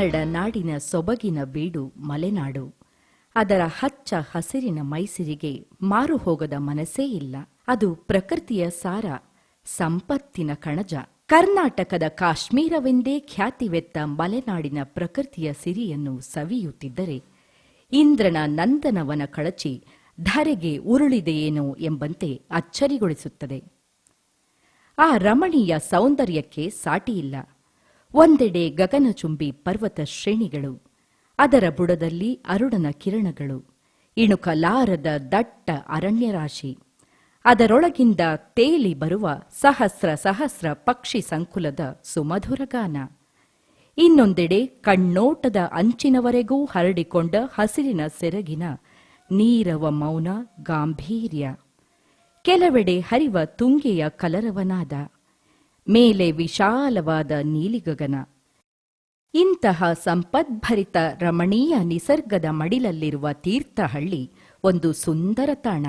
ಕನ್ನಡ ನಾಡಿನ ಸೊಬಗಿನ ಬೀಡು ಮಲೆನಾಡು. ಅದರ ಹಚ್ಚ ಹಸಿರಿನ ಮೈಸಿರಿಗೆ ಮಾರು ಹೋಗದ ಮನಸ್ಸೇ ಇಲ್ಲ. ಅದು ಪ್ರಕೃತಿಯ ಸಾರ, ಸಂಪತ್ತಿನ ಕಣಜ. ಕರ್ನಾಟಕದ ಕಾಶ್ಮೀರವೆಂದೇ ಖ್ಯಾತಿವೆತ್ತ ಮಲೆನಾಡಿನ ಪ್ರಕೃತಿಯ ಸಿರಿಯನ್ನು ಸವಿಯುತ್ತಿದ್ದರೆ ಇಂದ್ರನ ನಂದನವನ ಕಳಚಿ ಧರೆಗೆ ಉರುಳಿದೆಯೇನೋ ಎಂಬಂತೆ ಅಚ್ಚರಿಗೊಳಿಸುತ್ತದೆ. ಆ ರಮಣೀಯ ಸೌಂದರ್ಯಕ್ಕೆ ಸಾಟಿಯಿಲ್ಲ. ಒಂದೆಡೆ ಗಗನಚುಂಬಿ ಪರ್ವತ ಶ್ರೇಣಿಗಳು, ಅದರ ಬುಡದಲ್ಲಿ ಅರುಣನ ಕಿರಣಗಳು, ಇಣುಕಲಾರದ ದಟ್ಟ ಅರಣ್ಯರಾಶಿ, ಅದರೊಳಗಿಂದ ತೇಲಿ ಬರುವ ಸಹಸ್ರ ಸಹಸ್ರ ಪಕ್ಷಿ ಸಂಕುಲದ ಸುಮಧುರ ಗಾನ. ಇನ್ನೊಂದೆಡೆ ಕಣ್ಣೋಟದ ಅಂಚಿನವರೆಗೂ ಹರಡಿಕೊಂಡ ಹಸಿರಿನ ಸೆರಗಿನ ನೀರವ ಮೌನ ಗಾಂಭೀರ್ಯ. ಕೆಲವೆಡೆ ಹರಿವ ತುಂಗೆಯ ಕಲರವನಾದ, ಮೇಲೆ ವಿಶಾಲವಾದ ನೀಲಿಗಗನ. ಇಂತಹ ಸಂಪದ್ಭರಿತ ರಮಣೀಯ ನಿಸರ್ಗದ ಮಡಿಲಲ್ಲಿರುವ ತೀರ್ಥಹಳ್ಳಿ ಒಂದು ಸುಂದರ ತಾಣ.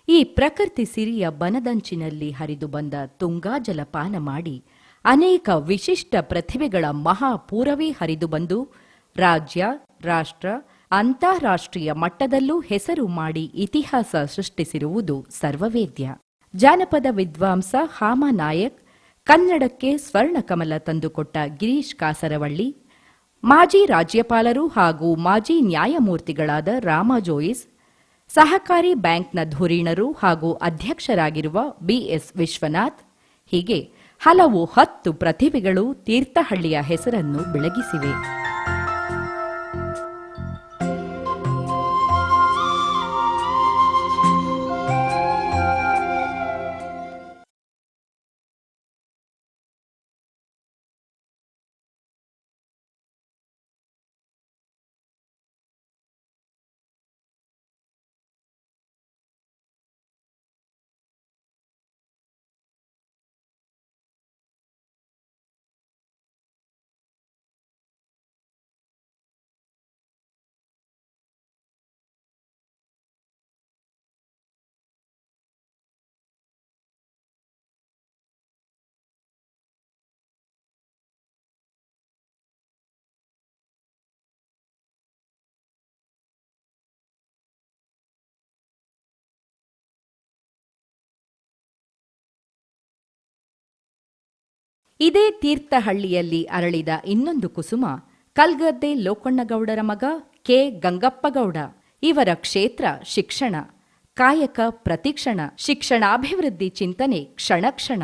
ಈ ಪ್ರಕೃತಿ ಸಿರಿಯ ಬನದಂಚಿನಲ್ಲಿ ಹರಿದು ಬಂದ ತುಂಗಾ ಜಲಪಾನ ಮಾಡಿ ಅನೇಕ ವಿಶಿಷ್ಟ ಪ್ರತಿಭೆಗಳ ಮಹಾಪೂರವೇ ಹರಿದು ಬಂದು ರಾಜ್ಯ, ರಾಷ್ಟ್ರ, ಅಂತಾರಾಷ್ಟ್ರೀಯ ಮಟ್ಟದಲ್ಲೂ ಹೆಸರು ಮಾಡಿ ಇತಿಹಾಸ ಸೃಷ್ಟಿಸಿರುವುದು ಸರ್ವವೇದ್ಯ. ಜಾನಪದ ವಿದ್ವಾಂಸ ಹಾಮಾನಾಯಕ್, ಕನ್ನಡಕ್ಕೆ ಸ್ವರ್ಣಕಮಲ ತಂದುಕೊಟ್ಟ ಗಿರೀಶ್ ಕಾಸರವಳ್ಳಿ, ಮಾಜಿ ರಾಜ್ಯಪಾಲರು ಹಾಗೂ ಮಾಜಿ ನ್ಯಾಯಮೂರ್ತಿಗಳಾದ ರಾಮ ಜೋಯಿಸ್, ಸಹಕಾರಿ ಬ್ಯಾಂಕ್ನ ಧುರೀಣರು ಹಾಗೂ ಅಧ್ಯಕ್ಷರಾಗಿರುವ ಬಿಎಸ್ ವಿಶ್ವನಾಥ್, ಹೀಗೆ ಹಲವು 10 ಪ್ರತಿಭೆಗಳು ತೀರ್ಥಹಳ್ಳಿಯ ಹೆಸರನ್ನು ಬೆಳಗಿಸಿವೆ. ಇದೇ ತೀರ್ಥಹಳ್ಳಿಯಲ್ಲಿ ಅರಳಿದ ಇನ್ನೊಂದು ಕುಸುಮ ಕಲ್ಗದ್ದೆ ಲೋಕಣ್ಣಗೌಡರ ಮಗ ಕೆ. ಗಂಗಪ್ಪಗೌಡ. ಇವರ ಕ್ಷೇತ್ರ ಶಿಕ್ಷಣ, ಕಾಯಕ ಪ್ರತಿಕ್ಷಣ, ಶಿಕ್ಷಣಾಭಿವೃದ್ಧಿ ಚಿಂತನೆ ಕ್ಷಣ ಕ್ಷಣ.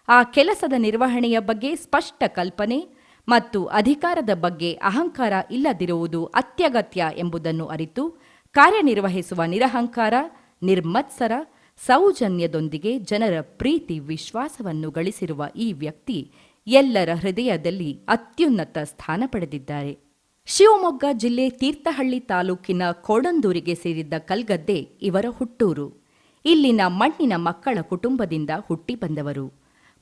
ಆ ಕೆಲಸದ ನಿರ್ವಹಣೆಯ ಬಗ್ಗೆ ಸ್ಪಷ್ಟ ಕಲ್ಪನೆ ಮತ್ತು ಅಧಿಕಾರದ ಬಗ್ಗೆ ಅಹಂಕಾರ ಇಲ್ಲದಿರುವುದು ಅತ್ಯಗತ್ಯ ಎಂಬುದನ್ನು ಅರಿತು ಕಾರ್ಯನಿರ್ವಹಿಸುವ ನಿರಹಂಕಾರ, ನಿರ್ಮತ್ಸರ, ಸೌಜನ್ಯದೊಂದಿಗೆ ಜನರ ಪ್ರೀತಿ ವಿಶ್ವಾಸವನ್ನು ಗಳಿಸಿರುವ ಈ ವ್ಯಕ್ತಿ ಎಲ್ಲರ ಹೃದಯದಲ್ಲಿ ಅತ್ಯುನ್ನತ ಸ್ಥಾನ ಪಡೆದಿದ್ದಾರೆ. ಶಿವಮೊಗ್ಗ ಜಿಲ್ಲೆ ತೀರ್ಥಹಳ್ಳಿ ತಾಲೂಕಿನ ಕೋಡಂದೂರಿಗೆ ಸೇರಿದ್ದ ಕಲ್ಗದ್ದೆ ಇವರ ಹುಟ್ಟೂರು. ಇಲ್ಲಿನ ಮಣ್ಣಿನ ಮಕ್ಕಳ ಕುಟುಂಬದಿಂದ ಹುಟ್ಟಿ ಬಂದವರು.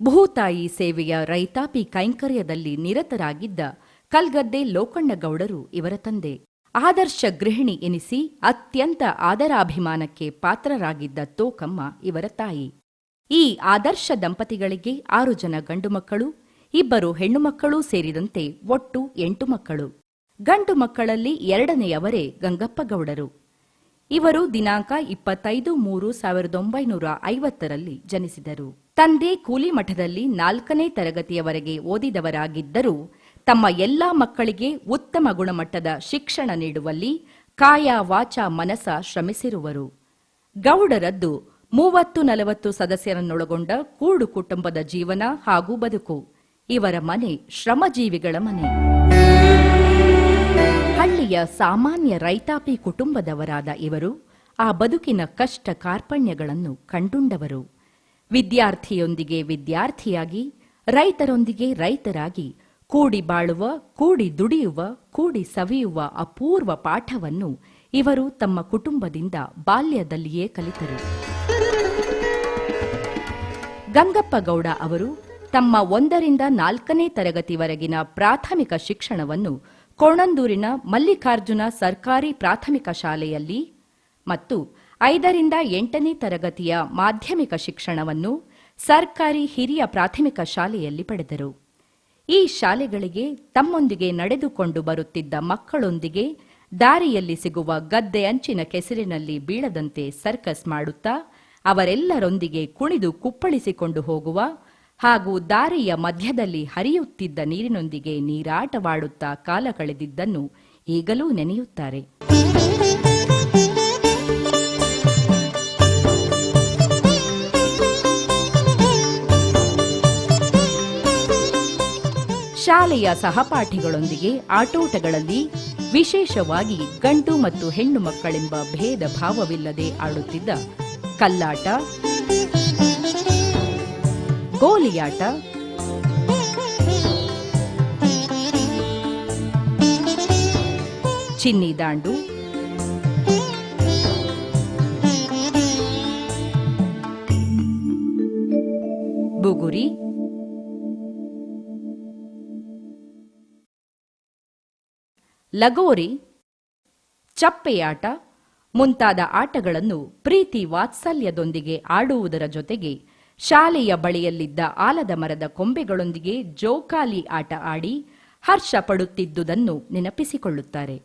ಭೂತಾಯಿ ಸೇವೆಯ ರೈತಾಪಿ ಕೈಂಕರ್ಯದಲ್ಲಿ ನಿರತರಾಗಿದ್ದ ಕಲ್ಗದ್ದೆ ಲೋಕಣ್ಣಗೌಡರು ಇವರ ತಂದೆ. ಆದರ್ಶ ಗೃಹಿಣಿ ಎನಿಸಿ ಅತ್ಯಂತ ಆದರಾಭಿಮಾನಕ್ಕೆ ಪಾತ್ರರಾಗಿದ್ದ ತೋಕಮ್ಮ ಇವರ ತಾಯಿ. ಈ ಆದರ್ಶ ದಂಪತಿಗಳಿಗೆ 6 ಜನ ಗಂಡು ಮಕ್ಕಳು, 2 ಹೆಣ್ಣು ಮಕ್ಕಳೂ ಸೇರಿದಂತೆ ಒಟ್ಟು 8 ಮಕ್ಕಳು. ಗಂಡು ಮಕ್ಕಳಲ್ಲಿ 2ನೆಯವರೇ ಗಂಗಪ್ಪಗೌಡರು. ಇವರು ದಿನಾಂಕ 25/3/1950ರಲ್ಲಿ ಜನಿಸಿದರು. ತಂದೆ ಕೂಲಿಮಠದಲ್ಲಿ 4ನೇ ತರಗತಿಯವರೆಗೆ ಓದಿದವರಾಗಿದ್ದರೂ ತಮ್ಮ ಎಲ್ಲಾ ಮಕ್ಕಳಿಗೆ ಉತ್ತಮ ಗುಣಮಟ್ಟದ ಶಿಕ್ಷಣ ನೀಡುವಲ್ಲಿ ಕಾಯ ವಾಚ ಮನಸ ಶ್ರಮಿಸಿರುವರು. ಗೌಡರದ್ದು 30-40 ಸದಸ್ಯರನ್ನೊಳಗೊಂಡ ಕೂಡು ಕುಟುಂಬದ ಜೀವನ ಹಾಗೂ ಬದುಕು. ಇವರ ಮನೆ ಶ್ರಮಜೀವಿಗಳ ಮನೆ. ಹಳ್ಳಿಯ ಸಾಮಾನ್ಯ ರೈತಾಪಿ ಕುಟುಂಬದವರಾದ ಇವರು ಆ ಬದುಕಿನ ಕಷ್ಟ ಕಾರ್ಪಣ್ಯಗಳನ್ನು ಕಂಡುಂಡವರು. ವಿದ್ಯಾರ್ಥಿಯೊಂದಿಗೆ ವಿದ್ಯಾರ್ಥಿಯಾಗಿ, ರೈತರೊಂದಿಗೆ ರೈತರಾಗಿ ಕೂಡಿ ಬಾಳುವ, ಕೂಡಿ ದುಡಿಯುವ, ಕೂಡಿ ಸವಿಯುವ ಅಪೂರ್ವ ಪಾಠವನ್ನು ಇವರು ತಮ್ಮ ಕುಟುಂಬದಿಂದ ಬಾಲ್ಯದಲ್ಲಿಯೇ ಕಲಿತರು. ಗಂಗಪ್ಪಗೌಡ ಅವರು ತಮ್ಮ 1ರಿಂದ 4ನೇ ತರಗತಿವರೆಗಿನ ಪ್ರಾಥಮಿಕ ಶಿಕ್ಷಣವನ್ನು ಕೋಣಂದೂರಿನ ಮಲ್ಲಿಕಾರ್ಜುನ ಸರ್ಕಾರಿ ಪ್ರಾಥಮಿಕ ಶಾಲೆಯಲ್ಲಿ ಮತ್ತು 5ರಿಂದ 8ನೇ ತರಗತಿಯ ಮಾಧ್ಯಮಿಕ ಶಿಕ್ಷಣವನ್ನು ಸರ್ಕಾರಿ ಹಿರಿಯ ಪ್ರಾಥಮಿಕ ಶಾಲೆಯಲ್ಲಿ ಪಡೆದರು. ಈ ಶಾಲೆಗಳಿಗೆ ತಮ್ಮೊಂದಿಗೆ ನಡೆದುಕೊಂಡು ಬರುತ್ತಿದ್ದ ಮಕ್ಕಳೊಂದಿಗೆ ದಾರಿಯಲ್ಲಿ ಸಿಗುವ ಗದ್ದೆ ಅಂಚಿನ ಕೆಸರಿನಲ್ಲಿ ಬೀಳದಂತೆ ಸರ್ಕಸ್ ಮಾಡುತ್ತಾ ಅವರೆಲ್ಲರೊಂದಿಗೆ ಕುಣಿದು ಕುಪ್ಪಳಿಸಿಕೊಂಡು ಹೋಗುವ ಹಾಗೂ ದಾರಿಯ ಮಧ್ಯದಲ್ಲಿ ಹರಿಯುತ್ತಿದ್ದ ನೀರಿನೊಂದಿಗೆ ನೀರಾಟವಾಡುತ್ತಾ ಕಾಲ ಕಳೆದಿದ್ದನ್ನು ಈಗಲೂ ನೆನೆಯುತ್ತಾರೆ. ಶಾಲೆಯ ಸಹಪಾಠಿಗಳೊಂದಿಗೆ ಆಟೋಟಗಳಲ್ಲಿ ವಿಶೇಷವಾಗಿ ಗಂಡು ಮತ್ತು ಹೆಣ್ಣು ಮಕ್ಕಳೆಂಬ ಭೇದ ಭಾವವಿಲ್ಲದೆ ಆಡುತ್ತಿದ್ದ ಕಲ್ಲಾಟ, ಗೋಲಿಯಾಟ, ಚಿನ್ನಿದಾಂಡು, ಬುಗುರಿ, ಲಗೋರಿ, ಚಪ್ಪೆಯಾಟ ಮುಂತಾದ ಆಟಗಳನ್ನು ಪ್ರೀತಿ ವಾತ್ಸಲ್ಯದೊಂದಿಗೆ ಆಡುವುದರ ಜೊತೆಗೆ ಶಾಲೆಯ ಬಳಿಯಲ್ಲಿದ್ದ ಆಲದ ಮರದ ಕೊಂಬೆಗಳೊಂದಿಗೆ ಜೋಕಾಲಿ ಆಟ ಆಡಿ ಹರ್ಷ ಪಡುತ್ತಿದ್ದುದನ್ನು ನೆನಪಿಸಿಕೊಳ್ಳುತ್ತಾರೆ.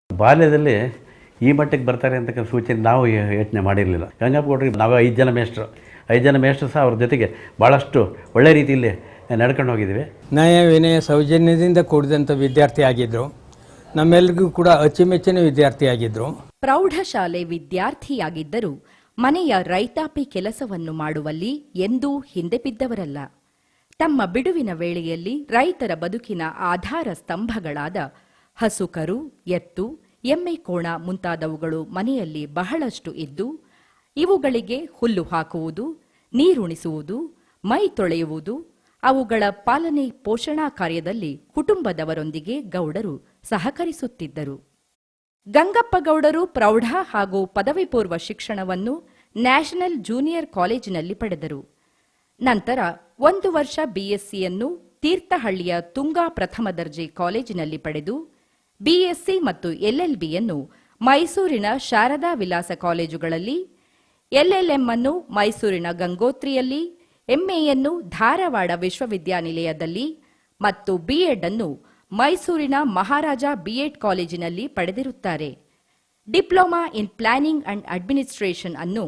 ಬಾಲ್ಯದಲ್ಲಿ ಈ ಮಟ್ಟಕ್ಕೆ ಬರ್ತಾರೆ ಅಂತಕ್ಕಂಥ ಸೂಚನೆ ನಾವು ಯೋಚನೆ ಮಾಡಿರಲಿಲ್ಲ. ಗಂಗಪ್ಪ ಗೌಡರಿಗೆ ನಾವು 5 ಜನ ಮೇಷ್ಟ್ರು ಸಹ ಅವ್ರ ಜೊತೆಗೆ ಭಾಳಷ್ಟು ಒಳ್ಳೆ ರೀತಿಯಲ್ಲಿ ನಡ್ಕೊಂಡು ಹೋಗಿದ್ದೀವಿ. ನಯ ವಿನಯ ಸೌಜನ್ಯದಿಂದ ಕೂಡಿದಂಥ ವಿದ್ಯಾರ್ಥಿ ಆಗಿದ್ದರು. ನಮ್ಮೆಲ್ಲರಿಗೂ ಕೂಡ ಅಚ್ಚುಮೆಚ್ಚಿನ ವಿದ್ಯಾರ್ಥಿಯಾಗಿದ್ದರು. ಪ್ರೌಢಶಾಲೆ ವಿದ್ಯಾರ್ಥಿಯಾಗಿದ್ದರೂ ಮನೆಯ ರೈತಾಪಿ ಕೆಲಸವನ್ನು ಮಾಡುವಲ್ಲಿ ಎಂದೂ ಹಿಂದೆ ಬಿದ್ದವರಲ್ಲ. ತಮ್ಮ ಬಿಡುವಿನ ವೇಳೆಯಲ್ಲಿ ರೈತರ ಬದುಕಿನ ಆಧಾರ ಸ್ತಂಭಗಳಾದ ಹಸುಕರು, ಎತ್ತು, ಎಮ್ಮೆ ಕೋಣ ಮುಂತಾದವುಗಳು ಮನೆಯಲ್ಲಿ ಬಹಳಷ್ಟು ಇದ್ದು ಇವುಗಳಿಗೆ ಹುಲ್ಲು ಹಾಕುವುದು, ನೀರುಣಿಸುವುದು, ಮೈ ತೊಳೆಯುವುದು, ಅವುಗಳ ಪಾಲನೆ ಪೋಷಣಾ ಕಾರ್ಯದಲ್ಲಿ ಕುಟುಂಬದವರೊಂದಿಗೆ ಗೌಡರು ಸಹಕರಿಸುತ್ತಿದ್ದರು. ಗಂಗಪ್ಪ ಗೌಡರು ಪ್ರೌಢ ಹಾಗೂ ಪದವಿ ಪೂರ್ವ ಶಿಕ್ಷಣವನ್ನು ನ್ಯಾಷನಲ್ ಜೂನಿಯರ್ ಕಾಲೇಜಿನಲ್ಲಿ ಪಡೆದರು. ನಂತರ 1 ವರ್ಷ ಬಿಎಸ್ಸಿಯನ್ನು ತೀರ್ಥಹಳ್ಳಿಯ ತುಂಗಾ ಪ್ರಥಮ ದರ್ಜೆ ಕಾಲೇಜಿನಲ್ಲಿ ಪಡೆದು ಬಿಎಸ್ಸಿ ಮತ್ತು ಎಲ್ಎಲ್ಬಿಯನ್ನು ಮೈಸೂರಿನ ಶಾರದಾ ವಿಲಾಸ ಕಾಲೇಜುಗಳಲ್ಲಿ, ಎಲ್ಎಲ್ಎಂ ಅನ್ನು ಮೈಸೂರಿನ ಗಂಗೋತ್ರಿಯಲ್ಲಿ, ಎಂಎಯನ್ನು ಧಾರವಾಡ ವಿಶ್ವವಿದ್ಯಾನಿಲಯದಲ್ಲಿ ಮತ್ತು ಬಿಎಡ್ ಅನ್ನು ಮೈಸೂರಿನ ಮಹಾರಾಜ ಬಿಎಡ್ ಕಾಲೇಜಿನಲ್ಲಿ ಪಡೆದಿರುತ್ತಾರೆ. Diploma in planning and administration ಅನ್ನು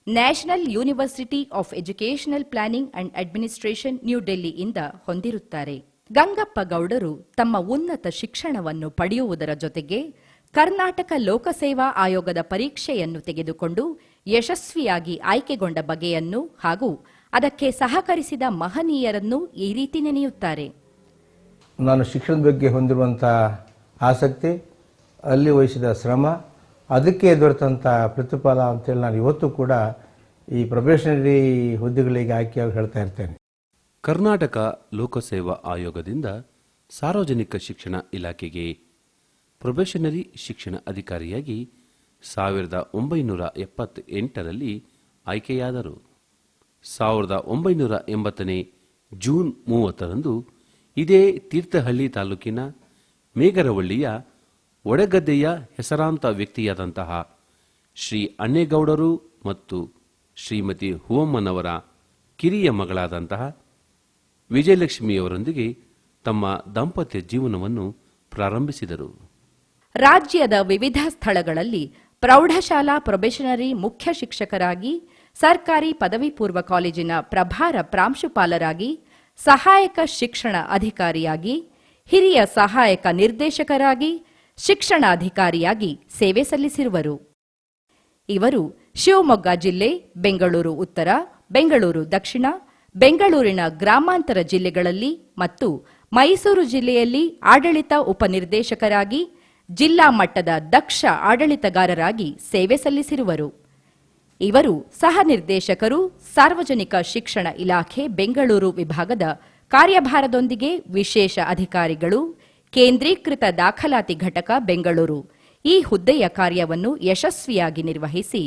national university of educational planning and administration new ಡೆಲ್ಲಿಯಿಂದ ಹೊಂದಿರುತ್ತಾರೆ. ಗಂಗಪ್ಪ ಗೌಡರು ತಮ್ಮ ಉನ್ನತ ಶಿಕ್ಷಣವನ್ನು ಪಡೆಯುವುದರ ಜೊತೆಗೆ ಕರ್ನಾಟಕ ಲೋಕಸೇವಾ ಆಯೋಗದ ಪರೀಕ್ಷೆಯನ್ನು ತೆಗೆದುಕೊಂಡು ಯಶಸ್ವಿಯಾಗಿ ಆಯ್ಕೆಗೊಂಡ ಬಗೆಯನ್ನು ಹಾಗೂ ಅದಕ್ಕೆ ಸಹಕರಿಸಿದ ಮಹನೀಯರನ್ನು ಈ ರೀತಿ ನೆನೆಯುತ್ತಾರೆ. ನಾನು ಶಿಕ್ಷಣದ ಬಗ್ಗೆ ಹೊಂದಿರುವಂಥ ಆಸಕ್ತಿ, ಅಲ್ಲಿ ವಹಿಸಿದ ಶ್ರಮ, ಅದಕ್ಕೆ ದೊರೆತಂಥ ಪ್ರತಿಫಲ ಅಂತೇಳಿ ನಾನು ಇವತ್ತು ಕೂಡ ಈ ಪ್ರೊಬೇಷನರಿ ಹುದ್ದೆಗಳಿಗೆ ಆಯ್ಕೆಯಾಗಿ ಹೇಳ್ತಾ ಇರ್ತೇನೆ. ಕರ್ನಾಟಕ ಲೋಕಸೇವಾ ಆಯೋಗದಿಂದ ಸಾರ್ವಜನಿಕ ಶಿಕ್ಷಣ ಇಲಾಖೆಗೆ ಪ್ರೊಬೇಷನರಿ ಶಿಕ್ಷಣ ಅಧಿಕಾರಿಯಾಗಿ 1978ರಲ್ಲಿ ಆಯ್ಕೆಯಾದರು. 1980ನೇ ಜೂನ್ 30ರಂದು ಇದೇ ತೀರ್ಥಹಳ್ಳಿ ತಾಲೂಕಿನ ಮೇಗರವಳ್ಳಿಯ ಒಡೆಗದ್ದೆಯ ಹೆಸರಾಂತ ವ್ಯಕ್ತಿಯಾದಂತಹ ಶ್ರೀ ಅಣ್ಣೇಗೌಡರು ಮತ್ತು ಶ್ರೀಮತಿ ಹೂವಮ್ಮನವರ ಕಿರಿಯ ಮಗಳಾದಂತಹ ವಿಜಯಲಕ್ಷ್ಮಿಯವರೊಂದಿಗೆ ತಮ್ಮ ದಾಂಪತ್ಯ ಜೀವನವನ್ನು ಪ್ರಾರಂಭಿಸಿದರು. ರಾಜ್ಯದ ವಿವಿಧ ಸ್ಥಳಗಳಲ್ಲಿ ಪ್ರೌಢಶಾಲಾ ಪ್ರೊಬೇಷನರಿ ಮುಖ್ಯ ಶಿಕ್ಷಕರಾಗಿ, ಸರ್ಕಾರಿ ಪದವಿ ಪೂರ್ವ ಕಾಲೇಜಿನ ಪ್ರಭಾರ ಪ್ರಾಂಶುಪಾಲರಾಗಿ, ಸಹಾಯಕ ಶಿಕ್ಷಣ ಅಧಿಕಾರಿಯಾಗಿ, ಹಿರಿಯ ಸಹಾಯಕ ನಿರ್ದೇಶಕರಾಗಿ, ಶಿಕ್ಷಣಾಧಿಕಾರಿಯಾಗಿ ಸೇವೆ ಸಲ್ಲಿಸಿರುವರು. ಇವರು ಶಿವಮೊಗ್ಗ ಜಿಲ್ಲೆ, ಬೆಂಗಳೂರು ಉತ್ತರ, ಬೆಂಗಳೂರು ದಕ್ಷಿಣ, ಬೆಂಗಳೂರಿನ ಗ್ರಾಮಾಂತರ ಜಿಲ್ಲೆಗಳಲ್ಲಿ ಮತ್ತು ಮೈಸೂರು ಜಿಲ್ಲೆಯಲ್ಲಿ ಆಡಳಿತ ಉಪನಿರ್ದೇಶಕರಾಗಿ, ಜಿಲ್ಲಾ ಮಟ್ಟದ ದಕ್ಷ ಆಡಳಿತಗಾರರಾಗಿ ಸೇವೆ ಸಲ್ಲಿಸಿರುವರು. ಇವರು ಸಹ ನಿರ್ದೇಶಕರು, ಸಾರ್ವಜನಿಕ ಶಿಕ್ಷಣ ಇಲಾಖೆ ಬೆಂಗಳೂರು ವಿಭಾಗದ ಕಾರ್ಯಭಾರದೊಂದಿಗೆ ವಿಶೇಷ ಅಧಿಕಾರಿಗಳು, ಕೇಂದ್ರೀಕೃತ ದಾಖಲಾತಿ ಘಟಕ ಬೆಂಗಳೂರು ಈ ಹುದ್ದೆಯ ಕಾರ್ಯವನ್ನು ಯಶಸ್ವಿಯಾಗಿ ನಿರ್ವಹಿಸಿ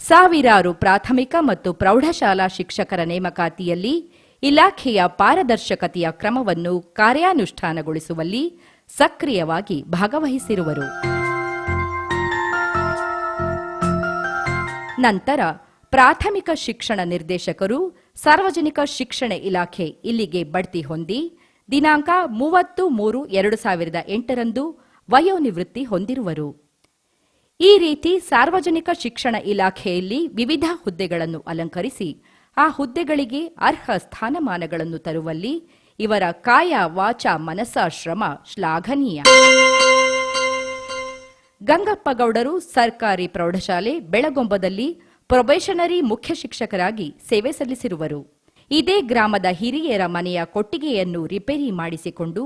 ಸಾವಿರಾರು ಪ್ರಾಥಮಿಕ ಮತ್ತು ಪ್ರೌಢಶಾಲಾ ಶಿಕ್ಷಕರ ನೇಮಕಾತಿಯಲ್ಲಿ ಇಲಾಖೆಯ ಪಾರದರ್ಶಕತೆಯ ಕ್ರಮವನ್ನು ಕಾರ್ಯಾನುಷ್ಠಾನಗೊಳಿಸುವಲ್ಲಿ ಸಕ್ರಿಯವಾಗಿ ಭಾಗವಹಿಸಿರುವರು. ನಂತರ ಪ್ರಾಥಮಿಕ ಶಿಕ್ಷಣ ನಿರ್ದೇಶಕರು, ಸಾರ್ವಜನಿಕ ಶಿಕ್ಷಣ ಇಲಾಖೆ ಇಲ್ಲಿಗೆ ಬಡ್ತಿ ಹೊಂದಿ ದಿನಾಂಕ 30/3/2008 ವಯೋನಿವೃತ್ತಿ ಹೊಂದಿರುವರು. ಈ ರೀತಿ ಸಾರ್ವಜನಿಕ ಶಿಕ್ಷಣ ಇಲಾಖೆಯಲ್ಲಿ ವಿವಿಧ ಹುದ್ದೆಗಳನ್ನು ಅಲಂಕರಿಸಿ ಆ ಹುದ್ದೆಗಳಿಗೆ ಅರ್ಹ ಸ್ಥಾನಮಾನಗಳನ್ನು ತರುವಲ್ಲಿ ಇವರ ಕಾಯ ವಾಚ ಮನಸ ಶ್ರಮ ಶ್ಲಾಘನೀಯ. ಗಂಗಪ್ಪಗೌಡರು ಸರ್ಕಾರಿ ಪ್ರೌಢಶಾಲೆ ಬೆಳಗೊಂಬದಲ್ಲಿ ಪ್ರೊಬೇಷನರಿ ಮುಖ್ಯ ಶಿಕ್ಷಕರಾಗಿ ಸೇವೆ ಸಲ್ಲಿಸಿರುವರು. ಇದೇ ಗ್ರಾಮದ ಹಿರಿಯರ ಮನೆಯ ಕೊಟ್ಟಿಗೆಯನ್ನು ರಿಪೇರಿ ಮಾಡಿಸಿಕೊಂಡು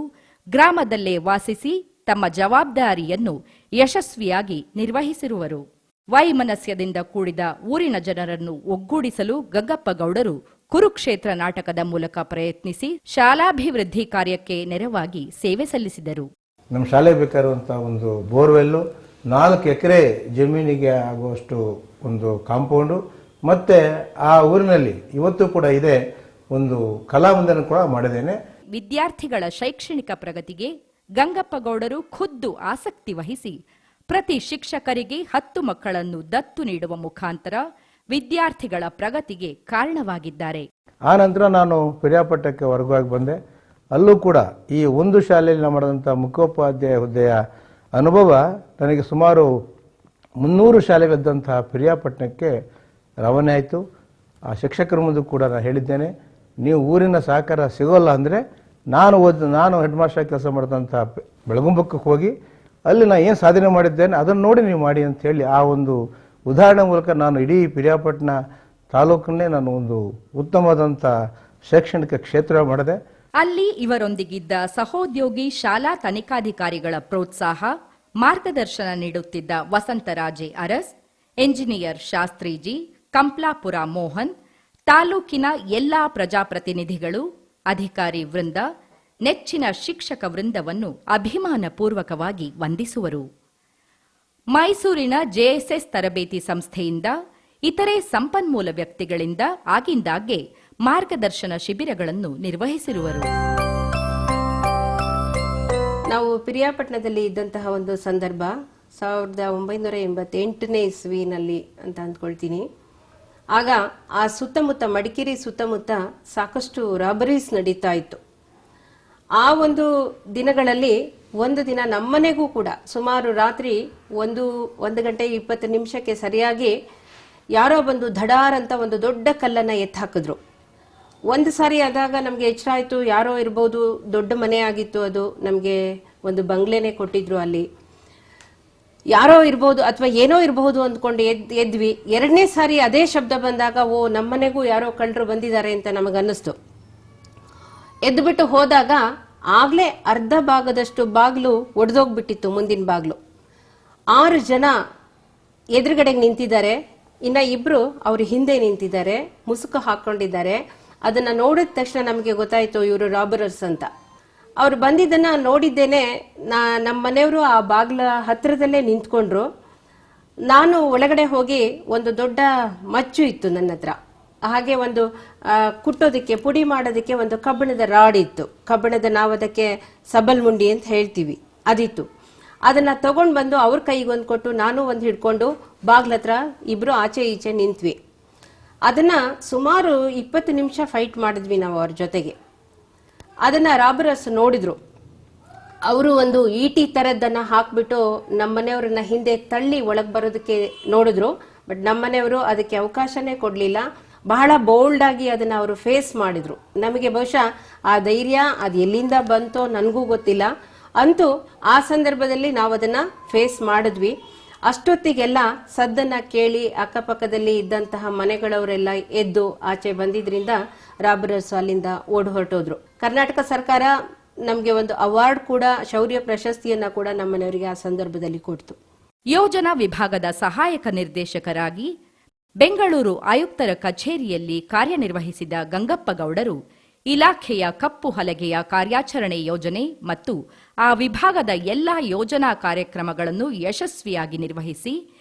ಗ್ರಾಮದಲ್ಲೇ ವಾಸಿಸಿ ತಮ್ಮ ಜವಾಬ್ದಾರಿಯನ್ನು ಯಶಸ್ವಿಯಾಗಿ ನಿರ್ವಹಿಸಿರುವರು. ವೈಮನಸ್ಯದಿಂದ ಕೂಡಿದ ಊರಿನ ಜನರನ್ನು ಒಗ್ಗೂಡಿಸಲು ಗಂಗಪ್ಪಗೌಡರು ಕುರುಕ್ಷೇತ್ರ ನಾಟಕದ ಮೂಲಕ ಪ್ರಯತ್ನಿಸಿ ಶಾಲಾಭಿವೃದ್ಧಿ ಕಾರ್ಯಕ್ಕೆ ನೆರವಾಗಿ ಸೇವೆ ಸಲ್ಲಿಸಿದರು. ನಮ್ಮ ಶಾಲೆ ಬೇಕಾಗಿರುವಂಥ ಒಂದು ಬೋರ್ವೆಲ್ಲು, 4 ಎಕರೆ ಜಮೀನಿಗೆ ಆಗುವಷ್ಟು ಒಂದು ಕಾಂಪೌಂಡು, ಮತ್ತೆ ಆ ಊರಿನಲ್ಲಿ ಇವತ್ತು ಕೂಡ ಇದೆ ಒಂದು ಕಲಾಮಂದಿರ ಕೂಡ ಮಾಡಿದ್ದೇನೆ. ವಿದ್ಯಾರ್ಥಿಗಳ ಶೈಕ್ಷಣಿಕ ಪ್ರಗತಿಗೆ ಗಂಗಪ್ಪಗೌಡರು ಖುದ್ದು ಆಸಕ್ತಿ ವಹಿಸಿ ಪ್ರತಿ ಶಿಕ್ಷಕರಿಗೆ 10 ಮಕ್ಕಳನ್ನು ದತ್ತು ನೀಡುವ ಮುಖಾಂತರ ವಿದ್ಯಾರ್ಥಿಗಳ ಪ್ರಗತಿಗೆ ಕಾರಣವಾಗಿದ್ದಾರೆ. ಆ ನಂತರ ನಾನು ಪಿರಿಯಾಪಟ್ಟಣಕ್ಕೆ ವರ್ಗವಾಗಿ ಬಂದೆ. ಅಲ್ಲೂ ಕೂಡ ಈ ಒಂದು ಶಾಲೆಯಲ್ಲಿ ಮಾಡಿದಂಥ ಮುಖ್ಯೋಪಾಧ್ಯಾಯ ಹುದ್ದೆಯ ಅನುಭವ ನನಗೆ ಸುಮಾರು 300 ಶಾಲೆಗಳಿದ್ದಂತಹ ಪಿರಿಯಾಪಟ್ಟಣಕ್ಕೆ ರವಾನೆ ಆಯಿತು. ಆ ಶಿಕ್ಷಕರ ಮುಂದೆ ಕೂಡ ನಾನು ಹೇಳಿದ್ದೇನೆ, ನೀವು ಊರಿನ ಸಹಕಾರ ಸಿಗೋಲ್ಲ ಅಂದರೆ ನಾನು ಹೆಡ್ ಮಾಸ್ಟರ್ ಕೆಲಸ ಮಾಡಿದಂಥ ಬೆಳಗುಂಬಕ್ಕೆ ಹೋಗಿ ಅಲ್ಲಿ ನಾನು ಏನು ಸಾಧನೆ ಮಾಡಿದ್ದೇನೆ ಅದನ್ನು ನೋಡಿ ನೀವು ಮಾಡಿ ಅಂತ ಹೇಳಿ ಆ ಒಂದು ಉದಾಹರಣೆ ಮೂಲಕ ನಾನು ಇಡೀ ಪಿರಿಯಾಪಟ್ಟಣ ತಾಲೂಕನ್ನೇ ನಾನು ಒಂದು ಉತ್ತಮವಾದಂಥ ಶೈಕ್ಷಣಿಕ ಕ್ಷೇತ್ರ ಮಾಡಿದೆ. ಅಲ್ಲಿ ಇವರೊಂದಿಗಿದ್ದ ಸಹೋದ್ಯೋಗಿ ಶಾಲಾ ತನಿಖಾಧಿಕಾರಿಗಳ ಪ್ರೋತ್ಸಾಹ, ಮಾರ್ಗದರ್ಶನ ನೀಡುತ್ತಿದ್ದ ವಸಂತರಾಜೆ ಅರಸ್, ಎಂಜಿನಿಯರ್ ಶಾಸ್ತ್ರೀಜಿ, ಕಂಪ್ಲಾಪುರ ಮೋಹನ್, ತಾಲೂಕಿನ ಎಲ್ಲಾ ಪ್ರಜಾಪ್ರತಿನಿಧಿಗಳು, ಅಧಿಕಾರಿ ವೃಂದ, ನೆಚ್ಚಿನ ಶಿಕ್ಷಕ ವೃಂದವನ್ನು ಅಭಿಮಾನಪೂರ್ವಕವಾಗಿ ವಂದಿಸುವರು. ಮೈಸೂರಿನ ಜೆಎಸ್ಎಸ್ ತರಬೇತಿ ಸಂಸ್ಥೆಯಿಂದ ಇತರೆ ಸಂಪನ್ಮೂಲ ವ್ಯಕ್ತಿಗಳಿಂದ ಆಗಿಂದಾಗ್ಗೆ ಮಾರ್ಗದರ್ಶನ ಶಿಬಿರಗಳನ್ನು ನಿರ್ವಹಿಸಿರುವರು. ನಾವು ಪಿರಿಯಾಪಟ್ಟಣದಲ್ಲಿ ಇದ್ದಂತಹ ಒಂದು ಸಂದರ್ಭ 1988ನೇ ಇಸ್ವಿನಲ್ಲಿ ಅಂತ ಅಂದ್ಕೊಳ್ತೀನಿ. ಆಗ ಆ ಸುತ್ತಮುತ್ತ ಮಡಿಕೇರಿ ಸುತ್ತಮುತ್ತ ಸಾಕಷ್ಟು ರಾಬರೀಸ್ ನಡೀತಾ ಇತ್ತು. ಆ ಒಂದು ದಿನಗಳಲ್ಲಿ ಒಂದು ದಿನ ನಮ್ಮನೆಗೂ ಕೂಡ ಸುಮಾರು ರಾತ್ರಿ 1:20 ಸರಿಯಾಗಿ ಯಾರೋ ಬಂದು ಧಡಾರ್ ಅಂತ ಒಂದು ದೊಡ್ಡ ಕಲ್ಲನ್ನ ಎತ್ತಾಕಿದ್ರು. ಒಂದು ಸಾರಿ ಆದಾಗ ನಮ್ಗೆ ಎಚ್ಚರ ಆಯ್ತು, ಯಾರೋ ಇರ್ಬೋದು, ದೊಡ್ಡ ಮನೆ ಆಗಿತ್ತು, ಅದು ನಮ್ಗೆ ಒಂದು ಬಂಗ್ಲೆನೆ ಕೊಟ್ಟಿದ್ರು, ಅಲ್ಲಿ ಯಾರೋ ಇರ್ಬೋದು ಅಥವಾ ಏನೋ ಇರಬಹುದು ಅಂದ್ಕೊಂಡು ಎದ್ವಿ. 2ನೇ ಸಾರಿ ಅದೇ ಶಬ್ದ ಬಂದಾಗ ಓ ನಮ್ಮನೆಗೂ ಯಾರೋ ಕಳ್ಳರು ಬಂದಿದ್ದಾರೆ ಅಂತ ನಮಗನ್ನಿಸ್ತು. ಎದ್ದುಬಿಟ್ಟು ಹೋದಾಗ ಆಗ್ಲೇ ಅರ್ಧ ಭಾಗದಷ್ಟು ಬಾಗ್ಲು ಒಡೆದೋಗ್ಬಿಟ್ಟಿತ್ತು, ಮುಂದಿನ ಬಾಗ್ಲು. 6 ಜನ ಎದುರುಗಡೆಗೆ ನಿಂತಿದ್ದಾರೆ, ಇನ್ನ 2 ಅವ್ರ ಹಿಂದೆ ನಿಂತಿದ್ದಾರೆ, ಮುಸುಕು ಹಾಕೊಂಡಿದ್ದಾರೆ. ಅದನ್ನ ನೋಡಿದ ತಕ್ಷಣ ನಮಗೆ ಗೊತ್ತಾಯ್ತು ಇವರು ರಾಬರರ್ಸ್ ಅಂತ. ಅವ್ರು ಬಂದಿದ್ದನ್ನ ನೋಡಿದ್ದೇನೆ. ನಮ್ಮ ಮನೆಯವರು ಆ ಬಾಗ್ಲ ಹತ್ರದಲ್ಲೇ ನಿಂತ್ಕೊಂಡ್ರು. ನಾನು ಒಳಗಡೆ ಹೋಗಿ, ಒಂದು ದೊಡ್ಡ ಮಚ್ಚು ಇತ್ತು ನನ್ನ ಹತ್ರ, ಹಾಗೆ ಒಂದು ಕುಟ್ಟೋದಕ್ಕೆ ಪುಡಿ ಮಾಡೋದಕ್ಕೆ ಒಂದು ಕಬ್ಬಿಣದ ರಾಡ್ ಇತ್ತು, ಕಬ್ಬಿಣದ ನಾವು ಅದಕ್ಕೆ ಸಬಲ್ ಮುಂಡಿ ಅಂತ ಹೇಳ್ತೀವಿ, ಅದಿತ್ತು. ಅದನ್ನ ತಗೊಂಡ್ ಬಂದು ಅವ್ರ ಕೈಗೊಂದು ಕೊಟ್ಟು ನಾನು ಒಂದು ಹಿಡ್ಕೊಂಡು ಬಾಗ್ಲ ಹತ್ರ 2 ಆಚೆ ಈಚೆ ನಿಂತ್ವಿ. ಅದನ್ನ ಸುಮಾರು 20 ನಿಮಿಷ ಫೈಟ್ ಮಾಡಿದ್ವಿ ನಾವು ಅವ್ರ ಜೊತೆಗೆ. ಅದನ್ನ ರಾಬರರ್ಸ್ ನೋಡಿದ್ರು. ಅವರು ಒಂದು ಈಟಿ ತರದ್ದನ್ನ ಹಾಕ್ಬಿಟ್ಟು ನಮ್ಮನೆಯವ್ರನ್ನ ಹಿಂದೆ ತಳ್ಳಿ ಒಳಗ್ ಬರೋದಕ್ಕೆ ನೋಡಿದ್ರು. ಬಟ್ ನಮ್ಮನೆಯವರು ಅದಕ್ಕೆ ಅವಕಾಶನೇ ಕೊಡ್ಲಿಲ್ಲ. ಬಹಳ ಬೋಲ್ಡ್ ಆಗಿ ಅದನ್ನ ಅವರು ಫೇಸ್ ಮಾಡಿದ್ರು. ನಮಗೆ ಬಹುಶಃ ಆ ಧೈರ್ಯ ಅದು ಎಲ್ಲಿಂದ ಬಂತೋ ನನಗೂ ಗೊತ್ತಿಲ್ಲ. ಅಂತೂ ಆ ಸಂದರ್ಭದಲ್ಲಿ ನಾವು ಅದನ್ನ ಫೇಸ್ ಮಾಡಿದ್ವಿ. ಅಷ್ಟೊತ್ತಿಗೆಲ್ಲ ಸದ್ದನ್ನ ಕೇಳಿ ಅಕ್ಕಪಕ್ಕದಲ್ಲಿ ಇದ್ದಂತಹ ಮನೆಗಳವರೆಲ್ಲ ಎದ್ದು ಆಚೆ ಬಂದಿದ್ರಿಂದ ರಾಬರರ್ಸ್ ಅಲ್ಲಿಂದ ಓಡ್ ಹೊರಟೋದ್ರು. ಕರ್ನಾಟಕ ಸರ್ಕಾರ ನಮ್ಗೆ ಒಂದು ಅವಾರ್ಡ್ ಕೂಡ, ಶೌರ್ಯ ಪ್ರಶಸ್ತಿಯನ್ನ ಕೂಡ ನಮ್ಮನೆಯವರಿಗೆ ಆ ಸಂದರ್ಭದಲ್ಲಿ ಕೊಡ್ತು. ಯೋಜನಾ ವಿಭಾಗದ ಸಹಾಯಕ ನಿರ್ದೇಶಕರಾಗಿ ಬೆಂಗಳೂರು ಆಯುಕ್ತರ ಕಚೇರಿಯಲ್ಲಿ ಕಾರ್ಯನಿರ್ವಹಿಸಿದ ಗಂಗಪ್ಪಗೌಡರು ಇಲಾಖೆಯ ಕಪ್ಪು ಹಲಗೆಯ ಕಾರ್ಯಾಚರಣೆ ಯೋಜನೆ ಮತ್ತು ಆ ವಿಭಾಗದ ಎಲ್ಲಾ ಯೋಜನಾ ಕಾರ್ಯಕ್ರಮಗಳನ್ನು ಯಶಸ್ವಿಯಾಗಿ ನಿರ್ವಹಿಸಿ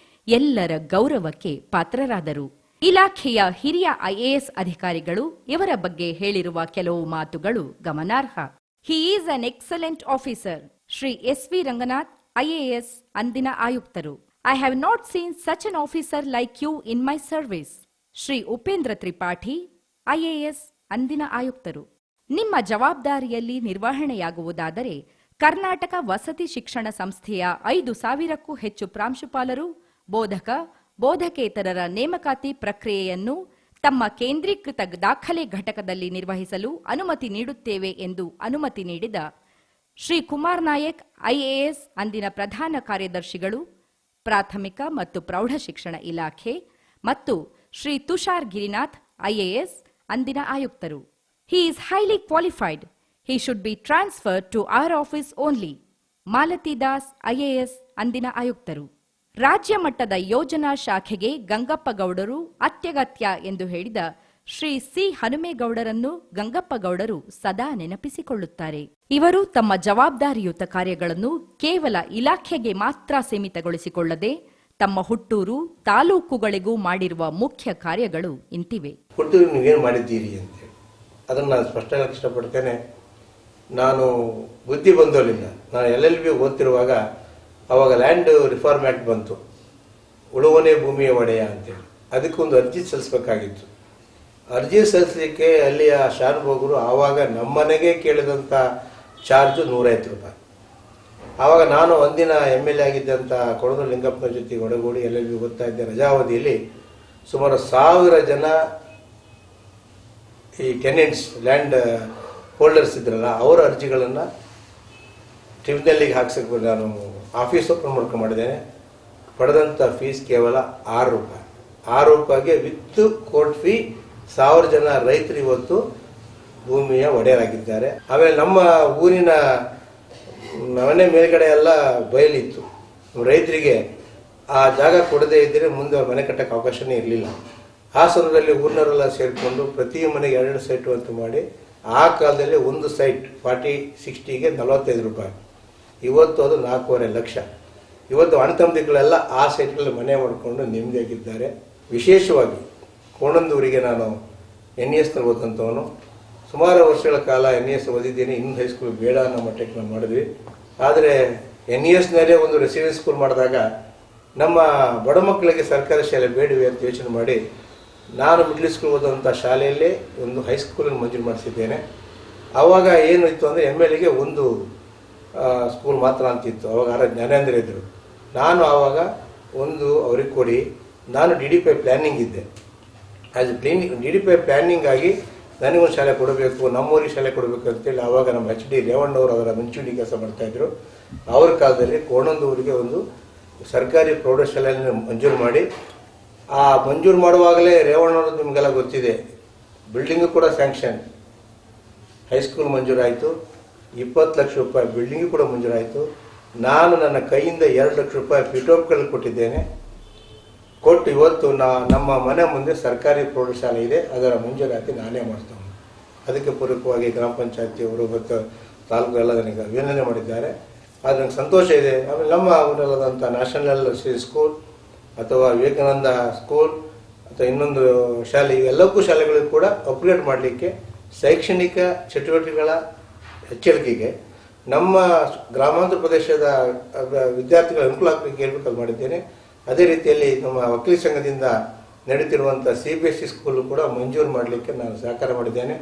ಎಲ್ಲರ ಗೌರವಕ್ಕೆ ಪಾತ್ರರಾದರು. ಇಲಾಖೆಯ ಹಿರಿಯ ಐಎಎಸ್ ಅಧಿಕಾರಿಗಳು ಇವರ ಬಗ್ಗೆ ಹೇಳಿರುವ ಕೆಲವು ಮಾತುಗಳು ಗಮನಾರ್ಹ. He is an excellent officer. Shri S V. Ranganath, IAS, ಅಂದಿನ ಆಯುಕ್ತರು. I have not seen such an officer like you in my service. Shri Upendra Tripathi, IAS, ಅಂದಿನ ಆಯುಕ್ತರು. ನಿಮ್ಮ ಜವಾಬ್ದಾರಿಯಲ್ಲಿ ನಿರ್ವಹಣೆಯಾಗುವುದಾದರೆ ಕರ್ನಾಟಕ ವಸತಿ ಶಿಕ್ಷಣ ಸಂಸ್ಥೆಯ 5,000ಕ್ಕೂ ಹೆಚ್ಚು ಪ್ರಾಂಶುಪಾಲರು, ಬೋಧಕ, ಬೋಧಕೇತರರ ನೇಮಕಾತಿ ಪ್ರಕ್ರಿಯೆಯನ್ನು ತಮ್ಮ ಕೇಂದ್ರೀಕೃತ ದಾಖಲೆ ಘಟಕದಲ್ಲಿ ನಿರ್ವಹಿಸಲು ಅನುಮತಿ ನೀಡುತ್ತೇವೆ ಎಂದು ಅನುಮತಿ ನೀಡಿದ ಶ್ರೀ ಕುಮಾರ್ ನಾಯಕ್, ಐಎಎಸ್, ಅಂದಿನ ಪ್ರಧಾನ ಕಾರ್ಯದರ್ಶಿಗಳು, ಪ್ರಾಥಮಿಕ ಮತ್ತು ಪ್ರೌಢಶಿಕ್ಷಣ ಇಲಾಖೆ, ಮತ್ತು ಶ್ರೀ ತುಷಾರ್ ಗಿರಿನಾಥ್, ಐಎಎಸ್, ಅಂದಿನ ಆಯುಕ್ತರು. He is highly qualified. He should be transferred to our office only. Malathi Das, IAS, ಅಂದಿನ ಆಯುಕ್ತರು. ರಾಜ್ಯ ಮಟ್ಟದ ಯೋಜನಾ ಶಾಖೆಗೆ ಗಂಗಪ್ಪ ಗೌಡರು ಅತ್ಯಗತ್ಯ ಎಂದು ಹೇಳಿದ ಶ್ರೀ ಸಿ. ಹನುಮೇಗೌಡರನ್ನು ಗಂಗಪ್ಪ ಗೌಡರು ಸದಾ ನೆನಪಿಸಿಕೊಳ್ಳುತ್ತಾರೆ. ಇವರು ತಮ್ಮ ಜವಾಬ್ದಾರಿಯುತ ಕಾರ್ಯಗಳನ್ನು ಕೇವಲ ಇಲಾಖೆಗೆ ಮಾತ್ರ ಸೀಮಿತಗೊಳಿಸಿಕೊಳ್ಳದೆ ತಮ್ಮ ಹುಟ್ಟೂರು, ತಾಲೂಕುಗಳಿಗೂ ಮಾಡಿರುವ ಮುಖ್ಯ ಕಾರ್ಯಗಳು ಇಂತಿವೆ. ಹುಟ್ಟೂರು ನೀವೇನು ಮಾಡಿದ್ದೀರಿ ಅಂತೇಳಿ ಅದನ್ನು ನಾನು ಸ್ಪಷ್ಟ ಹೇಳಕ್ಕೆ ಇಷ್ಟಪಡ್ತೇನೆ. ನಾನು ಬುದ್ಧಿ ಬಂದೋಲಿಂದ ನಾನು LLB ಓದ್ತಿರುವಾಗ ಅವಾಗ ಲ್ಯಾಂಡ್ ರಿಫಾರ್ಮ್ ಆಕ್ಟ್ ಬಂತು, ಉಳುವನೆ ಭೂಮಿಯ ಒಡೆಯ ಅಂತೇಳಿ. ಅದಕ್ಕೊಂದು ಅರ್ಜಿ ಸಲ್ಲಿಸಬೇಕಾಗಿತ್ತು. ಅರ್ಜಿ ಸಲ್ಲಿಸಲಿಕ್ಕೆ ಅಲ್ಲಿಯ ಶಾನುಭೋಗರು ಆವಾಗ ನಮ್ಮನೆಗೆ ಕೇಳಿದಂಥ ಚಾರ್ಜು 150 ರೂಪಾಯಿ. ಆವಾಗ ನಾನು ಒಂದಿನ MLA ಆಗಿದ್ದಂಥ ಕೊಡಗು ಲಿಂಗಪ್ಪನ ಜೊತೆ ಒಡಗೂಡಿ LLB ಓದ್ತಾ ಇದ್ದೆ. ರಜಾವಧಿಯಲ್ಲಿ ಸುಮಾರು 1000 ಜನ ಈ ಟೆನೆಂಟ್ಸ್, ಲ್ಯಾಂಡ್ ಹೋಲ್ಡರ್ಸ್ ಇದ್ರಲ್ಲ, ಅವರ ಅರ್ಜಿಗಳನ್ನು ಟ್ರಿಬ್ಯುನಲ್ಲಿಗೆ ಹಾಕ್ಸಕ್ಕೆ ನಾನು ಆಫೀಸ್ ಓಪನ್ ಮಾಡ್ಕೊಂಡು ಮಾಡಿದ್ದೇನೆ. ಪಡೆದಂಥ ಫೀಸ್ ಕೇವಲ 6 ರೂಪಾಯಿ. 6 ರೂಪಾಯಿಗೆ ವಿತ್ ಕೋರ್ಟ್ ಫೀ 1000 ಜನ ರೈತರು ಇವತ್ತು ಭೂಮಿಯ ಒಡೆಯರಾಗಿದ್ದಾರೆ. ಆಮೇಲೆ ನಮ್ಮ ಊರಿನ ಮನೆ ಮೇಲ್ಗಡೆ ಎಲ್ಲ ಬಯಲಿತ್ತು. ರೈತರಿಗೆ ಆ ಜಾಗ ಕೊಡದೇ ಇದ್ದರೆ ಮುಂದೆ ಮನೆ ಕಟ್ಟಕ್ಕೆ ಅವಕಾಶನೇ ಇರಲಿಲ್ಲ. ಆ ಸಂದರ್ಭದಲ್ಲಿ ಊರಿನವರೆಲ್ಲ ಸೇರಿಕೊಂಡು ಪ್ರತಿ ಮನೆಗೆ 2 ಸೈಟು ಅಂತ ಮಾಡಿ ಆ ಕಾಲದಲ್ಲಿ ಒಂದು ಸೈಟ್ 40-60ಗೆ 45 ರೂಪಾಯಿ. ಇವತ್ತು ಅದು 4.5 ಲಕ್ಷ. ಇವತ್ತು ಅಣ್ಣತಮ್ಮದಿಗಳೆಲ್ಲ ಆ ಸೈಟ್ಗಳಲ್ಲಿ ಮನೆ ಮಾಡಿಕೊಂಡು ನೆಮ್ಮದಿಯಾಗಿದ್ದಾರೆ. ವಿಶೇಷವಾಗಿ ಕೋಣಂದೂರಿಗೆ ನಾನು NES ಓದಂಥವನು. ಸುಮಾರು ವರ್ಷಗಳ ಕಾಲ NES ಓದಿದ್ದೀನಿ. ಇನ್ನು ಹೈಸ್ಕೂಲ್ ಬೇಡ ಅನ್ನೋ ಮಟ್ಟಕ್ಕೆ ನಾವು ಮಾಡಿದ್ವಿ. ಆದರೆ NESನಲ್ಲೇ ಒಂದು ರೆಸಿಡೆನ್ಸ್ ಸ್ಕೂಲ್ ಮಾಡಿದಾಗ ನಮ್ಮ ಬಡ ಮಕ್ಕಳಿಗೆ ಸರ್ಕಾರಿ ಶಾಲೆ ಬೇಡವೆ ಅಂತ ಯೋಚನೆ ಮಾಡಿ ನಾನು ಮಿಡ್ಲ್ ಸ್ಕೂಲ್ ಓದುವಂಥ ಶಾಲೆಯಲ್ಲೇ ಒಂದು ಹೈಸ್ಕೂಲನ್ನು ಮಂಜೂರು ಮಾಡಿಸಿದ್ದೇನೆ. ಆವಾಗ ಏನು ಇತ್ತು ಅಂದರೆ MLAಗೆ ಒಂದು ಸ್ಕೂಲ್ ಮಾತ್ರ ಅಂತಿತ್ತು. ಅವಾಗ ಜ್ಞಾನೇಂದ್ರ ಇದ್ದರು. ನಾನು ಆವಾಗ ಒಂದು ಅವ್ರಿಗೆ ಕೊಡಿ, ನಾನು DDP ಪ್ಲ್ಯಾನಿಂಗ್ ಇದ್ದೆ. ಆ್ಯಸ್ DDP ಪ್ಲ್ಯಾನಿಂಗ್ ಆಗಿ ನನಗೊಂದು ಶಾಲೆ ಕೊಡಬೇಕು, ನಮ್ಮೂರಿಗೆ ಶಾಲೆ ಕೊಡಬೇಕು ಅಂತೇಳಿ ಆವಾಗ ನಮ್ಮ HD ರೇವಣ್ಣವರು ಅದರ ಮುಂಚೂಣಿ ಕೆಲಸ ಮಾಡ್ತಾಯಿದ್ರು. ಅವ್ರ ಕಾಲದಲ್ಲಿ ಕೋಣಂದೂರಿಗೆ ಒಂದು ಸರ್ಕಾರಿ ಪ್ರೌಢಶಾಲೆಯನ್ನು ಮಂಜೂರು ಮಾಡಿ, ಆ ಮಂಜೂರು ಮಾಡುವಾಗಲೇ ರೇವಣ್ಣವರು ನಿಮಗೆಲ್ಲ ಗೊತ್ತಿದೆ, ಬಿಲ್ಡಿಂಗು ಕೂಡ ಸ್ಯಾಂಕ್ಷನ್, ಹೈಸ್ಕೂಲ್ ಮಂಜೂರಾಯಿತು, 20 ಲಕ್ಷ ರೂಪಾಯಿ ಬಿಲ್ಡಿಂಗು ಕೂಡ ಮಂಜೂರಾಯಿತು. ನಾನು ನನ್ನ ಕೈಯಿಂದ 2 ಲಕ್ಷ ರೂಪಾಯಿ ಪಿಟೋಪ್ಗಳು ಕೊಟ್ಟಿದ್ದೇನೆ. ಕೊಟ್ಟು ಇವತ್ತು ನಮ್ಮ ಮನೆ ಮುಂದೆ ಸರ್ಕಾರಿ ಪ್ರೌಢಶಾಲೆ ಇದೆ, ಅದರ ಮಂಜೂರಾತಿ ನಾನೇ ಮಾಡ್ತೇನೆ. ಅದಕ್ಕೆ ಪೂರಕವಾಗಿ ಗ್ರಾಮ ಪಂಚಾಯತಿಯವರು ಮತ್ತು ತಾಲೂಕು ಎಲ್ಲ ನನಗೆ ಅಭಿನಂದನೆ ಮಾಡಿದ್ದಾರೆ. ಆದರೆ ನನಗೆ ಸಂತೋಷ ಇದೆ. ಆಮೇಲೆ ನಮ್ಮ ಊರಲ್ಲದಂಥ ನ್ಯಾಷನಲ್ ಸ್ಕೂಲ್ ಅಥವಾ ವಿವೇಕಾನಂದ ಸ್ಕೂಲ್ ಅಥವಾ ಇನ್ನೊಂದು ಶಾಲೆ, ಇವೆಲ್ಲಕ್ಕೂ ಶಾಲೆಗಳಿಗೂ ಕೂಡ ಅಪ್ಗ್ರೇಡ್ ಮಾಡಲಿಕ್ಕೆ ಶೈಕ್ಷಣಿಕ ಚಟುವಟಿಕೆಗಳ ಹೆಚ್ಚಳಿಕೆಗೆ ನಮ್ಮ ಗ್ರಾಮಾಂತರ ಪ್ರದೇಶದ ವಿದ್ಯಾರ್ಥಿಗಳ ಅನುಕೂಲ ಆಗಲಿಕ್ಕೆ ಹೇಳ್ಬೇಕು ಮಾಡಿದ್ದೇನೆ. ಅದೇ ರೀತಿಯಲ್ಲಿ ನಮ್ಮ ವಕೀಲ ಸಂಘದಿಂದ ನಡೀತಿರುವಂಥ CBSE ಸ್ಕೂಲು ಕೂಡ ಮಂಜೂರು ಮಾಡಲಿಕ್ಕೆ ನಾನು ಸಹಕಾರ ಮಾಡಿದ್ದೇನೆ.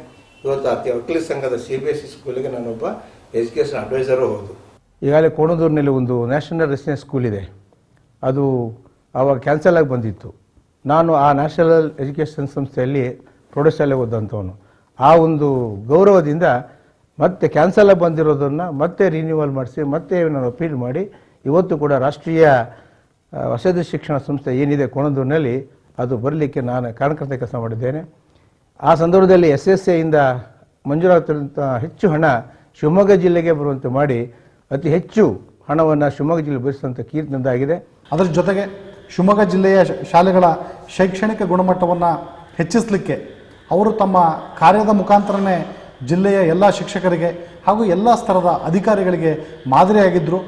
ಇವತ್ತು ವಕೀಲ ಸಂಘದ CBSE ಸ್ಕೂಲಿಗೆ ನಾನೊಬ್ಬ ಎಜುಕೇಷನ್ ಅಡ್ವೈಸರು ಹೌದು. ಈಗಾಗಲೇ ಕೋಣದೂರಿನಲ್ಲಿ ಒಂದು ನ್ಯಾಷನಲ್ ರೆಸಿಡೆನ್ಸ್ ಸ್ಕೂಲ್ ಇದೆ. ಅದು ಆವಾಗ ಕ್ಯಾನ್ಸಲ್ ಆಗಿ ಬಂದಿತ್ತು. ನಾನು ಆ ನ್ಯಾಷನಲ್ ಎಜುಕೇಷನ್ ಸಂಸ್ಥೆಯಲ್ಲಿ ಪ್ರೌಢಶಾಲೆ ಓದಂಥವನು. ಆ ಒಂದು ಗೌರವದಿಂದ ಮತ್ತೆ ಕ್ಯಾನ್ಸಲ್ ಆಗಿ ಬಂದಿರೋದನ್ನು ಮತ್ತೆ ರಿನ್ಯೂವಲ್ ಮಾಡಿಸಿ ಮತ್ತೆ ನಾನು ಅಪೀಲ್ ಮಾಡಿ ಇವತ್ತು ಕೂಡ ರಾಷ್ಟ್ರೀಯ ವಸತಿ ಶಿಕ್ಷಣ ಸಂಸ್ಥೆ ಏನಿದೆ ಕೋಣದೂರಿನಲ್ಲಿ ಅದು ಬರಲಿಕ್ಕೆ ನಾನು ಕಾರಣಕರ್ತ ಕೆಲಸ ಮಾಡಿದ್ದೇನೆ. ಆ ಸಂದರ್ಭದಲ್ಲಿ SSAಯಿಂದ ಮಂಜೂರಾತಿಗಿಂತ ಹೆಚ್ಚು ಹಣ ಶಿವಮೊಗ್ಗ ಜಿಲ್ಲೆಗೆ ಬರುವಂತೆ ಮಾಡಿ ಅತಿ ಹೆಚ್ಚು ಹಣವನ್ನು ಶಿವಮೊಗ್ಗ ಜಿಲ್ಲೆ ಭರಿಸುವಂಥ ಕೀರ್ತಿ ನಂದಾಗಿದೆ. ಅದರ ಜೊತೆಗೆ ಶಿವಮೊಗ್ಗ ಜಿಲ್ಲೆಯ ಶಾಲೆಗಳ ಶೈಕ್ಷಣಿಕ ಗುಣಮಟ್ಟವನ್ನು ಹೆಚ್ಚಿಸಲಿಕ್ಕೆ ಅವರು ತಮ್ಮ ಕಾರ್ಯದ ಮುಖಾಂತರನೇ ಜಿಲ್ಲೆಯ ಎಲ್ಲ ಶಿಕ್ಷಕರಿಗೆ ಹಾಗೂ ಎಲ್ಲ ಸ್ತರದ ಅಧಿಕಾರಿಗಳಿಗೆ ಮಾದರಿಯಾಗಿದ್ದರು.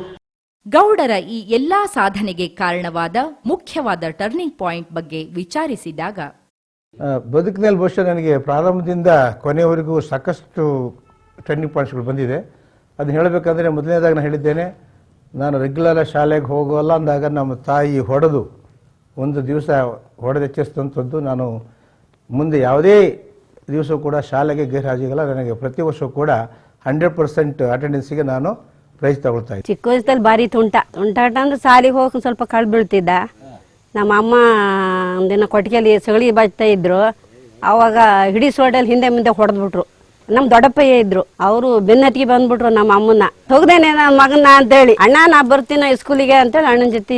ಗೌಡರ ಈ ಎಲ್ಲಾ ಸಾಧನೆಗೆ ಕಾರಣವಾದ ಮುಖ್ಯವಾದ ಟರ್ನಿಂಗ್ ಪಾಯಿಂಟ್ ಬಗ್ಗೆ ವಿಚಾರಿಸಿದಾಗ, ಬದುಕಿನಲ್ಲಿ ಬಹುಶಃ ನನಗೆ ಪ್ರಾರಂಭದಿಂದ ಕೊನೆಯವರೆಗೂ ಸಾಕಷ್ಟು ಟರ್ನಿಂಗ್ ಪಾಯಿಂಟ್ಸ್ಗಳು ಬಂದಿದೆ. ಅದನ್ನ ಹೇಳಬೇಕಂದ್ರೆ ಮೊದಲನೇದಾಗಿ ನಾನು ಹೇಳಿದ್ದೇನೆ, ನಾನು ರೆಗ್ಯುಲರ್ ಶಾಲೆಗೆ ಹೋಗೋಲ್ಲ ಅಂದಾಗ ನಮ್ಮ ತಾಯಿ ಹೊಡೆದು ಒಂದು ದಿವಸ ಹೊಡೆದೆಚ್ಚಿಸಿದಂಥದ್ದು. ನಾನು ಮುಂದೆ ಯಾವುದೇ ದಿವಸ ಕೂಡ ಶಾಲೆಗೆ ಗೈರ್ಹಾಜಿಗಲ್ಲ. ನನಗೆ ಪ್ರತಿ ವರ್ಷ ಕೂಡ 100% ಅಟೆಂಡೆನ್ಸಿಗೆ ನಾನು ಪ್ರೈಸ್ ತಗೊಳ್ತಾ ಇದ್ದೆ. ಚಿಕ್ಕ ವಯಸ್ಸಲ್ಲಿ ಭಾರಿ ತುಂಟಾಟ ಅಂದ್ರೆ ಸಾಲಿಗೆ ಹೋಗಿ ಸ್ವಲ್ಪ ಕಳ್ ಬೀಳ್ತಿದ್ದ. ನಮ್ಮ ಅಮ್ಮ ಒಂದಿನ ಕೊಟ್ಟಿಗೆಯಲ್ಲಿ ಸಗಳಿ ಬಚ್ತಾ ಇದ್ರು. ಅವಾಗ ಹಿಡಿ ಸೋಡಲ್ಲಿ ಹಿಂದೆ ಮುಂದೆ ಹೊಡೆದ್ಬಿಟ್ರು. ನಮ್ ದೊಡ್ಡಪ್ಪಯ್ಯ ಇದ್ರು, ಅವರು ಬೆನ್ನತ್ತಿಗೆ ಬಂದ್ಬಿಟ್ರು ನಮ್ಮ ಅಮ್ಮನ್ನ. ಹೋಗ್ದೇನೆ ನನ್ನ ಮಗನ್ನ ಅಂತೇಳಿ, ಅಣ್ಣ ನಾ ಬರ್ತೀನ ಸ್ಕೂಲಿಗೆ ಅಂತೇಳಿ ಅಣ್ಣನ ಜೊತೆ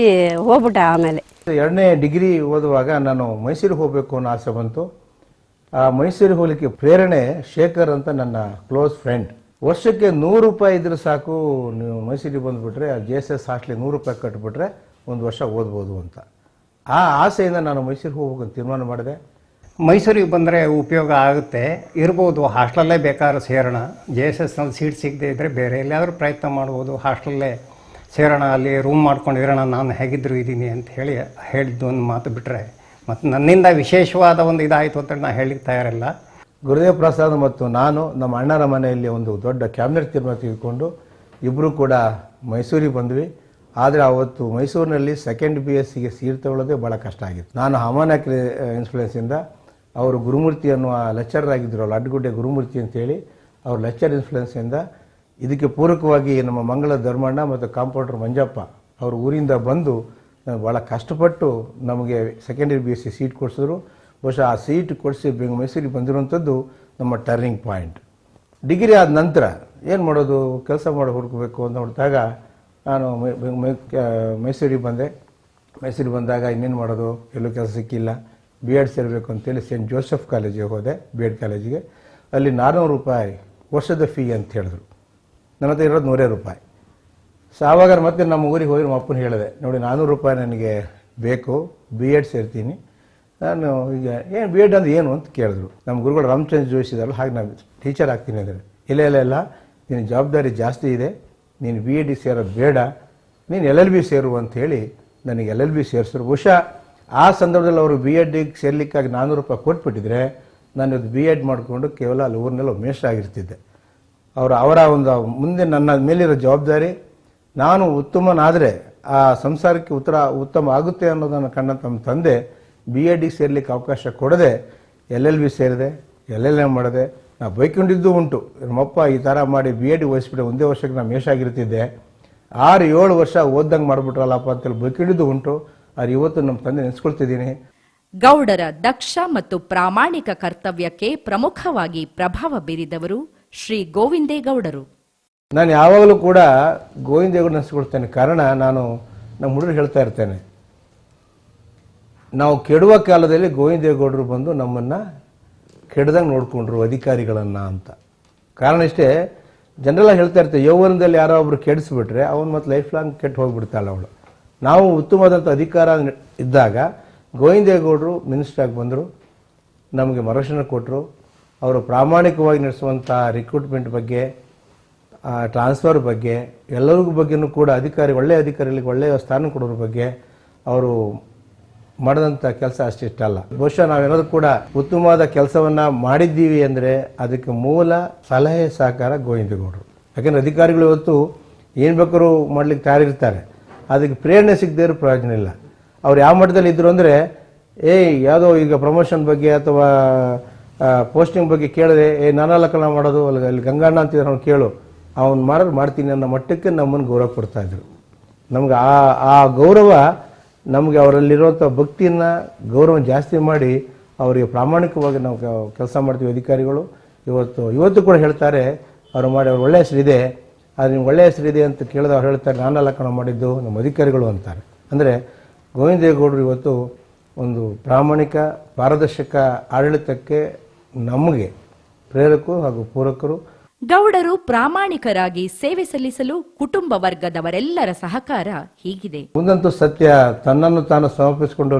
ಹೋಗ್ಬಿಟ್ಟೆ. ಆಮೇಲೆ 2ನೇ ಡಿಗ್ರಿ ಓದುವಾಗ ನಾನು ಮೈಸೂರಿಗೆ ಹೋಗಬೇಕು ಅನ್ನೋ ಆಸೆ ಬಂತು. ಆ ಮೈಸೂರಿಗೆ ಹೋಗ್ಲಿಕ್ಕೆ ಪ್ರೇರಣೆ ಶೇಖರ್ ಅಂತ ನನ್ನ ಕ್ಲೋಸ್ ಫ್ರೆಂಡ್. ವರ್ಷಕ್ಕೆ 100 ರೂಪಾಯಿ ಇದ್ರೆ ಸಾಕು, ನೀವು ಮೈಸೂರಿಗೆ ಬಂದುಬಿಟ್ರೆ JSS ಹಾಸ್ಟ್ಲಿಗೆ 100 ರೂಪಾಯಿ ಕಟ್ಟಿಬಿಟ್ರೆ ಒಂದು ವರ್ಷ ಓದ್ಬೋದು ಅಂತ. ಆ ಆಸೆಯಿಂದ ನಾನು ಮೈಸೂರಿಗೆ ಹೋಗ್ಬೇಕಂತ ತೀರ್ಮಾನ ಮಾಡಿದೆ. ಮೈಸೂರಿಗೆ ಬಂದರೆ ಉಪಯೋಗ ಆಗುತ್ತೆ, ಇರ್ಬೋದು. ಹಾಸ್ಟೆಲಲ್ಲೇ ಬೇಕಾದ್ರೆ ಸೇರೋಣ. JSSನಲ್ಲಿ ಸೀಟ್ ಸಿಗದೆ ಇದ್ದರೆ ಬೇರೆ ಎಲ್ಲಿಯಾದರೂ ಪ್ರಯತ್ನ ಮಾಡ್ಬೋದು. ಹಾಸ್ಟೆಲಲ್ಲೇ ಸೇರೋಣ, ಅಲ್ಲಿ ರೂಮ್ ಮಾಡ್ಕೊಂಡು ಇರೋಣ, ನಾನು ಹೇಗಿದ್ರು ಇದ್ದೀನಿ ಅಂತ ಹೇಳಿದ್ದು ಒಂದು ಮಾತು ಬಿಟ್ಟರೆ ಮತ್ತು ನನ್ನಿಂದ ವಿಶೇಷವಾದ ಒಂದು ಇದಾಯಿತು ಅಂತ ನಾನು ಹೇಳಲಿಕ್ಕೆ ತಯಾರಿಲ್ಲ. ಗುರುದೇವ್ ಪ್ರಸಾದ್ ಮತ್ತು ನಾನು ನಮ್ಮ ಅಣ್ಣರ ಮನೆಯಲ್ಲಿ ಒಂದು ದೊಡ್ಡ ಕ್ಯಾಬಿನೆಟ್ ತೀರ್ಮಾನ ತೆಗೆದುಕೊಂಡು ಇಬ್ಬರು ಕೂಡ ಮೈಸೂರಿಗೆ ಬಂದ್ವಿ. ಆದರೆ ಅವತ್ತು ಮೈಸೂರಿನಲ್ಲಿ 2nd BScಗೆ ಸೀಟ್ ತಗೊಳ್ಳೋದೇ ಭಾಳ ಕಷ್ಟ ಆಗಿತ್ತು. ನಾನು ಹಮಾನಕ್ ಇನ್ಫ್ಲುಯೆನ್ಸಿಂದ ಅವರು ಗುರುಮೂರ್ತಿ ಅನ್ನುವ ಲೆಕ್ಚರರ್ ಆಗಿದ್ದರು, ಲಡ್ಗುಡ್ಡೆ ಗುರುಮೂರ್ತಿ ಅಂತೇಳಿ. ಅವ್ರ ಲೆಕ್ಚರ್ ಇನ್ಫ್ಲುಯೆನ್ಸಿಂದ ಇದಕ್ಕೆ ಪೂರಕವಾಗಿ ನಮ್ಮ ಮಂಗಳ ಧರ್ಮಣ್ಣ ಮತ್ತು ಕಾಂಪೌಂಡರ್ ಮಂಜಪ್ಪ ಅವ್ರ ಊರಿಂದ ಬಂದು ಭಾಳ ಕಷ್ಟಪಟ್ಟು ನಮಗೆ 2nd BSc ಸೀಟ್ ಕೊಡಿಸಿದ್ರು. ಬಹುಶಃ ಆ ಸೀಟ್ ಕೊಡಿಸಿ ಮೈಸೂರಿಗೆ ಬಂದಿರುವಂಥದ್ದು ನಮ್ಮ ಟರ್ನಿಂಗ್ ಪಾಯಿಂಟ್. ಡಿಗ್ರಿ ಆದ ನಂತರ ಏನು ಮಾಡೋದು, ಕೆಲಸ ಮಾಡಿ ಹುಡುಕಬೇಕು ಅಂತ ನೋಡಿದಾಗ ನಾನು ಮೈಸೂರಿಗೆ ಬಂದೆ. ಮೈಸೂರಿಗೆ ಬಂದಾಗ ಇನ್ನೇನು ಮಾಡೋದು, ಎಲ್ಲೂ ಕೆಲಸ ಸಿಕ್ಕಿಲ್ಲ. B.Ed ಸೇರಬೇಕು ಅಂತೇಳಿ ಸೆಂಟ್ ಜೋಸೆಫ್ ಕಾಲೇಜಿಗೆ ಹೋದೆ, B.Ed ಕಾಲೇಜಿಗೆ. ಅಲ್ಲಿ 400 ರೂಪಾಯಿ ವರ್ಷದ ಫೀ ಅಂತ ಹೇಳಿದ್ರು. ನನ್ನ ಹತ್ರ ಇರೋದು 100 ರೂಪಾಯಿ. ಸೊ ಆವಾಗ ಮತ್ತೆ ನಮ್ಮ ಊರಿಗೆ ಹೋಗಿ ನಮ್ಮ ಅಪ್ಪನ ಹೇಳಿದೆ, ನೋಡಿ 400 ರೂಪಾಯಿ ನನಗೆ ಬೇಕು, B.Ed ಸೇರ್ತೀನಿ. ನಾನು ಈಗ ಏನು B.Ed ಅಂದ್ರೆ ಏನು ಅಂತ ಕೇಳಿದ್ರು. ನಮ್ಮ ಗುರುಗಳು ರಾಮಚಂದ್ರ ಜೋಶಿ ಇದಾರಲ್ಲ, ಹಾಗೆ ನಾನು ಟೀಚರ್ ಆಗ್ತೀನಿ ಅಂದರೆ, ಇಲ್ಲ ನಿನ್ನ ಜವಾಬ್ದಾರಿ ಜಾಸ್ತಿ ಇದೆ, ನೀನು B.Ed ಸೇರೋದು ಬೇಡ, ನೀನು LLB ಸೇರು ಅಂತ ಹೇಳಿ ನನಗೆ LLB ಸೇರಿಸಿದ್ರು. ಬಹುಶಃ ಆ ಸಂದರ್ಭದಲ್ಲಿ ಅವರು B.Ed ಸೇರ್ಲಿಕ್ಕಾಗಿ 400 ರೂಪಾಯಿ ಕೊಟ್ಬಿಟ್ಟಿದ್ರೆ ನಾನು ಇದು B.Ed ಮಾಡಿಕೊಂಡು ಕೇವಲ ಅಲ್ಲಿ ಊರಿನೆಲ್ಲ ಮೇಷ್ಟ್ರ ಆಗಿರ್ತಿದ್ದೆ. ಅವರ ಒಂದು ಮುಂದೆ ನನ್ನ ಮೇಲಿರೋ ಜವಾಬ್ದಾರಿ, ನಾನು ಉತ್ತಮನಾದರೆ ಆ ಸಂಸಾರಕ್ಕೆ ಉತ್ತಮ ಆಗುತ್ತೆ ಅನ್ನೋದನ್ನು ಕಂಡಂತ ನಮ್ಮ ತಂದೆ B.Ed ಸೇರ್ಲಿಕ್ಕೆ ಅವಕಾಶ ಕೊಡದೆ LLB ಸೇರಿದೆ, LLM ಮಾಡಿದೆ. ನಾ ಬೈಕೊಂಡಿದ್ದು ಉಂಟು, ನಮ್ಮಪ್ಪ ಈ ಥರ ಮಾಡಿ B.Ed ವಹಿಸ್ಬಿಟ್ಟೆ, ಒಂದೇ ವರ್ಷಕ್ಕೆ ನಾನು ಮೇಷಾಗಿರ್ತಿದ್ದೆ, 6-7 ವರ್ಷ ಓದ್ದಂಗೆ ಮಾಡಿಬಿಟ್ರಲ್ಲಪ್ಪ ಅಂತೇಳಿ ಬೈಕೊಂಡಿದ್ದು ಉಂಟು. ಅದು ಇವತ್ತು ನಮ್ಮ ತಂದೆ ನೆನೆಸ್ಕೊಳ್ತಿದ್ದೀನಿ. ಗೌಡರ ದಕ್ಷ ಮತ್ತು ಪ್ರಾಮಾಣಿಕ ಕರ್ತವ್ಯಕ್ಕೆ ಪ್ರಮುಖವಾಗಿ ಪ್ರಭಾವ ಬೀರಿದವರು ಶ್ರೀ ಗೋವಿಂದೇಗೌಡರು. ನಾನು ಯಾವಾಗಲೂ ಕೂಡ ಗೋವಿಂದೇಗೌಡ ನೆನೆಸ್ಕೊಳ್ತೇನೆ. ಕಾರಣ ನಾನು ನಮ್ಮ ಹುಡುಗರು ಹೇಳ್ತಾ ಇರ್ತೇನೆ, ನಾವು ಕೆಡುವ ಕಾಲದಲ್ಲಿ ಗೋವಿಂದೇಗೌಡರು ಬಂದು ನಮ್ಮನ್ನು ಕೆಡ್ದಂಗೆ ನೋಡಿಕೊಂಡ್ರು ಅಧಿಕಾರಿಗಳನ್ನು ಅಂತ. ಕಾರಣ ಇಷ್ಟೇ, ಜನರೆಲ್ಲ ಹೇಳ್ತಾ ಇರ್ತೇವೆ, ಯೌವನದಲ್ಲಿ ಯಾರೋ ಒಬ್ರು ಕೆಡಿಸ್ಬಿಟ್ರೆ ಅವನು ಮತ್ತು ಲೈಫ್ ಲಾಂಗ್ ಕೆಟ್ಟು ಹೋಗ್ಬಿಡ್ತಾಳೆ ಅವಳು. ನಾವು ಉತ್ತಮವಾದಂಥ ಅಧಿಕಾರ ಇದ್ದಾಗ ಗೋವಿಂದೇಗೌಡರು ಮಿನಿಸ್ಟರ್ ಆಗಿ ಬಂದರು, ನಮಗೆ ಮಾರ್ಗದರ್ಶನ ಕೊಟ್ಟರು. ಅವರು ಪ್ರಾಮಾಣಿಕವಾಗಿ ನಡೆಸುವಂಥ ರಿಕ್ರೂಟ್ಮೆಂಟ್ ಬಗ್ಗೆ, ಟ್ರಾನ್ಸ್ಫರ್ ಬಗ್ಗೆ, ಎಲ್ಲರಿಗೂ ಬಗ್ಗೆನೂ ಕೂಡ ಒಳ್ಳೆಯ ಅಧಿಕಾರಿಗಳಿಗೆ ಒಳ್ಳೆಯ ಸ್ಥಾನ ಕೊಡೋದ್ರ ಬಗ್ಗೆ ಅವರು ಮಾಡಿದಂಥ ಕೆಲಸ ಅಷ್ಟಿಷ್ಟಲ್ಲ. ಬಹುಶಃ ನಾವೇನಾದರೂ ಕೂಡ ಉತ್ತಮವಾದ ಕೆಲಸವನ್ನು ಮಾಡಿದ್ದೀವಿ ಅಂದರೆ ಅದಕ್ಕೆ ಮೂಲ ಸಲಹೆ ಸಹಕಾರ ಗೋವಿಂದೇಗೌಡರು. ಯಾಕೆಂದರೆ ಅಧಿಕಾರಿಗಳು ಇವತ್ತು ಏನು ಬೇಕಾದ್ರೂ ಮಾಡ್ಲಿಕ್ಕೆ ತಯಾರಿರ್ತಾರೆ, ಅದಕ್ಕೆ ಪ್ರೇರಣೆ ಸಿಗದೇ ಇರೋ ಪ್ರಯೋಜನ ಇಲ್ಲ. ಅವ್ರು ಯಾವ ಮಟ್ಟದಲ್ಲಿ ಇದ್ರು ಅಂದರೆ, ಯಾವುದೋ ಈಗ ಪ್ರಮೋಷನ್ ಬಗ್ಗೆ ಅಥವಾ ಪೋಸ್ಟಿಂಗ್ ಬಗ್ಗೆ ಕೇಳಿದ್ರೆ ನಾನೆಲ್ಲ ಕಲ ಮಾಡೋದು, ಅಲ್ಲಿ ಗಂಗಣ್ಣ ಅಂತಿದ್ರೆ ಅವ್ನು ಕೇಳು, ಅವ್ನು ಮಾಡ್ತೀನಿ ಅನ್ನೋ ಮಟ್ಟಕ್ಕೆ ನಮ್ಮನ್ನು ಗೌರವ ಕೊಡ್ತಾ ಇದ್ರು. ನಮ್ಗೆ ಆ ಗೌರವ, ನಮಗೆ ಅವರಲ್ಲಿರುವಂಥ ಭಕ್ತಿಯನ್ನು ಗೌರವ ಜಾಸ್ತಿ ಮಾಡಿ ಅವರಿಗೆ ಪ್ರಾಮಾಣಿಕವಾಗಿ ನಾವು ಕೆಲಸ ಮಾಡ್ತೀವಿ ಅಧಿಕಾರಿಗಳು. ಇವತ್ತು ಕೂಡ ಹೇಳ್ತಾರೆ, ಅವ್ರು ಒಳ್ಳೆಯ ಹೆಸರಿದೆ, ಅದು ನಿಮ್ಗೆ ಒಳ್ಳೆಯ ಹೆಸರಿದೆ ಅಂತ ಕೇಳಿದ ಅವ್ರು ಹೇಳ್ತಾರೆ, ನಾನೆಲ್ಲ ಕಣ ಮಾಡಿದ್ದು ನಮ್ಮ ಅಧಿಕಾರಿಗಳು ಅಂತಾರೆ. ಅಂದರೆ ಗೋವಿಂದೇಗೌಡರು ಇವತ್ತು ಒಂದು ಪ್ರಾಮಾಣಿಕ ಪಾರದರ್ಶಕ ಆಡಳಿತಕ್ಕೆ ನಮಗೆ ಪ್ರೇರಕರು ಹಾಗೂ ಪೂರಕರು. ಗೌಡರು ಪ್ರಾಮಾಣಿಕರಾಗಿ ಸೇವೆ ಸಲ್ಲಿಸಲು ಕುಟುಂಬ ವರ್ಗದವರೆಲ್ಲರ ಸಹಕಾರ ಹೀಗಿದೆ. ಮುಂದಂತೂ ಸತ್ಯ, ತನ್ನನ್ನು ತಾನು ಸಮರ್ಪಿಸಿಕೊಂಡ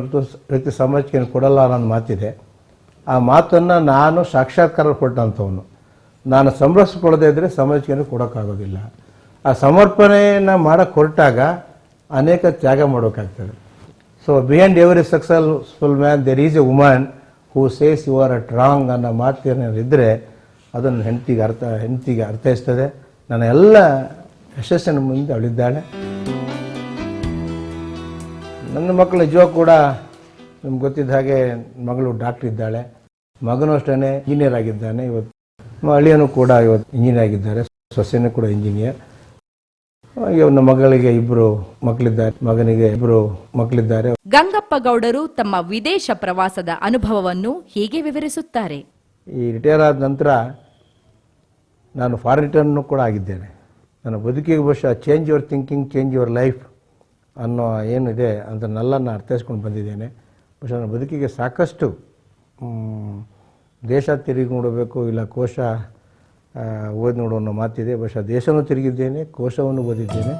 ವ್ಯಕ್ತಿ ಸಮಾಜಕ್ಕೆ ಕೊಡಲ್ಲ ಅನ್ನೋ ಮಾತಿದೆ. ಆ ಮಾತನ್ನು ನಾನು ಸಾಕ್ಷಾತ್ಕಾರ ಕೊಟ್ಟಂಥವನು. ನಾನು ಸಂರಕ್ಷಿಸಿಕೊಳ್ಳದೇ ಇದ್ದರೆ ಸಮಾಜಕ್ಕೆ ಕೊಡೋಕ್ಕಾಗೋದಿಲ್ಲ. ಆ ಸಮರ್ಪಣೆಯನ್ನು ಮಾಡೋಕ್ಕೆ ಹೊರಟಾಗ ಅನೇಕ ತ್ಯಾಗ ಮಾಡೋಕ್ಕಾಗ್ತದೆ. So behind every successful man there is a woman who says you are at wrong ಅನ್ನೋ ಮಾತೇನಿದ್ದರೆ ಅದನ್ನು ಹೆಂಡತಿಗೆ ಅರ್ಥೈಸ್ತದೆ. ನನ್ನ ಎಲ್ಲ ಯಶಸ್ಸಿನ ಮುಂದೆ ಅವಳಿದ್ದಾಳೆ. ನನ್ನ ಮಕ್ಕಳು ನಿಜವಾಗ ಕೂಡ ನಿಮ್ಗೆ ಗೊತ್ತಿದ್ದ ಹಾಗೆ ಮಗಳು ಡಾಕ್ಟರ್ ಇದ್ದಾಳೆ, ಮಗನೂ ಅಷ್ಟೇ ಇಂಜಿನಿಯರ್ ಆಗಿದ್ದಾನೆ. ಇವತ್ತು ಅಳಿಯನೂ ಕೂಡ ಇವತ್ತು ಇಂಜಿನಿಯರ್ ಆಗಿದ್ದಾರೆ, ಸೊಸೆನೂ ಕೂಡ ಇಂಜಿನಿಯರ್. ನನ್ನ ಮಗಳಿಗೆ 2 ಮಕ್ಕಳಿದ್ದಾರೆ, ಮಗನಿಗೆ 2 ಮಕ್ಕಳಿದ್ದಾರೆ. ಗಂಗಪ್ಪ ಗೌಡರು ತಮ್ಮ ವಿದೇಶ ಪ್ರವಾಸದ ಅನುಭವವನ್ನು ಹೀಗೆ ವಿವರಿಸುತ್ತಾರೆ. ಈ ರಿಟೈರ್ ಆದ ನಂತರ ನಾನು ಫಾರಿನ್ ರಿಟರ್ನ್ ಕೂಡ ಆಗಿದ್ದೇನೆ. ನನ್ನ ಬದುಕಿಗೆ ಬಹುಶಃ change your thinking, change your life ಅನ್ನೋ ಏನಿದೆ ಅದನ್ನೆಲ್ಲ ಅರ್ಥೈಸ್ಕೊಂಡು ಬಂದಿದ್ದೇನೆ. ಬಹುಶಃ ನನ್ನ ಬದುಕಿಗೆ ಸಾಕಷ್ಟು ದೇಶ ತಿರುಗಿ ನೋಡಬೇಕು, ಇಲ್ಲ ಕೋಶ ಓದಿ ನೋಡೋ ಅನ್ನೋ ಮಾತಿದೆ. ಬಹುಶಃ ದೇಶನೂ ತಿರುಗಿದ್ದೇನೆ, ಕೋಶವನ್ನು ಓದಿದ್ದೇನೆ.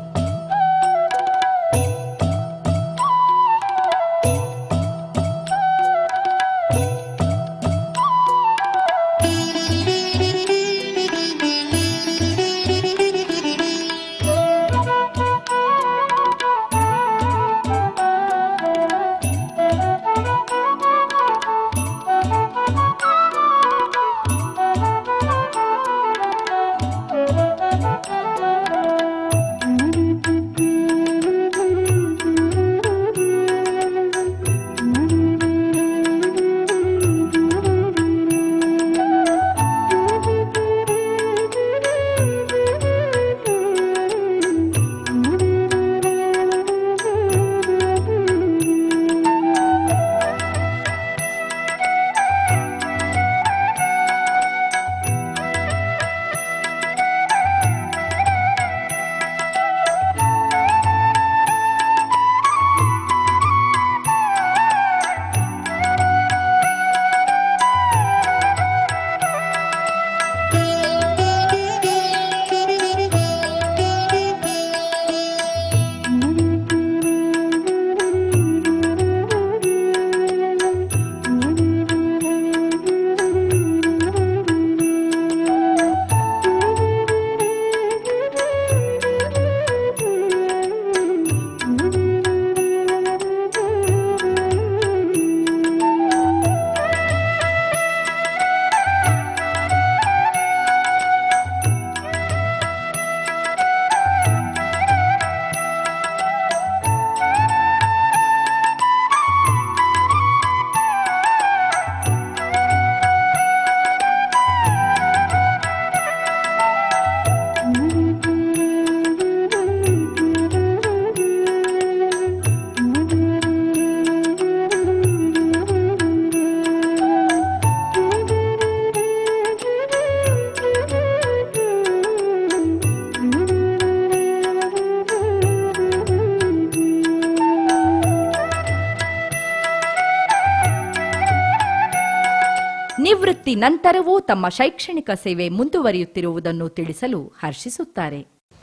ನಿವೃತ್ತಿ ನಂತರವೂ ತಮ್ಮ ಶೈಕ್ಷಣಿಕ ಸೇವೆ ಮುಂದುವರಿಯುತ್ತಿರುವುದನ್ನು ತಿಳಿಸಲು ಹರ್ಷಿಸುತ್ತಾರೆ.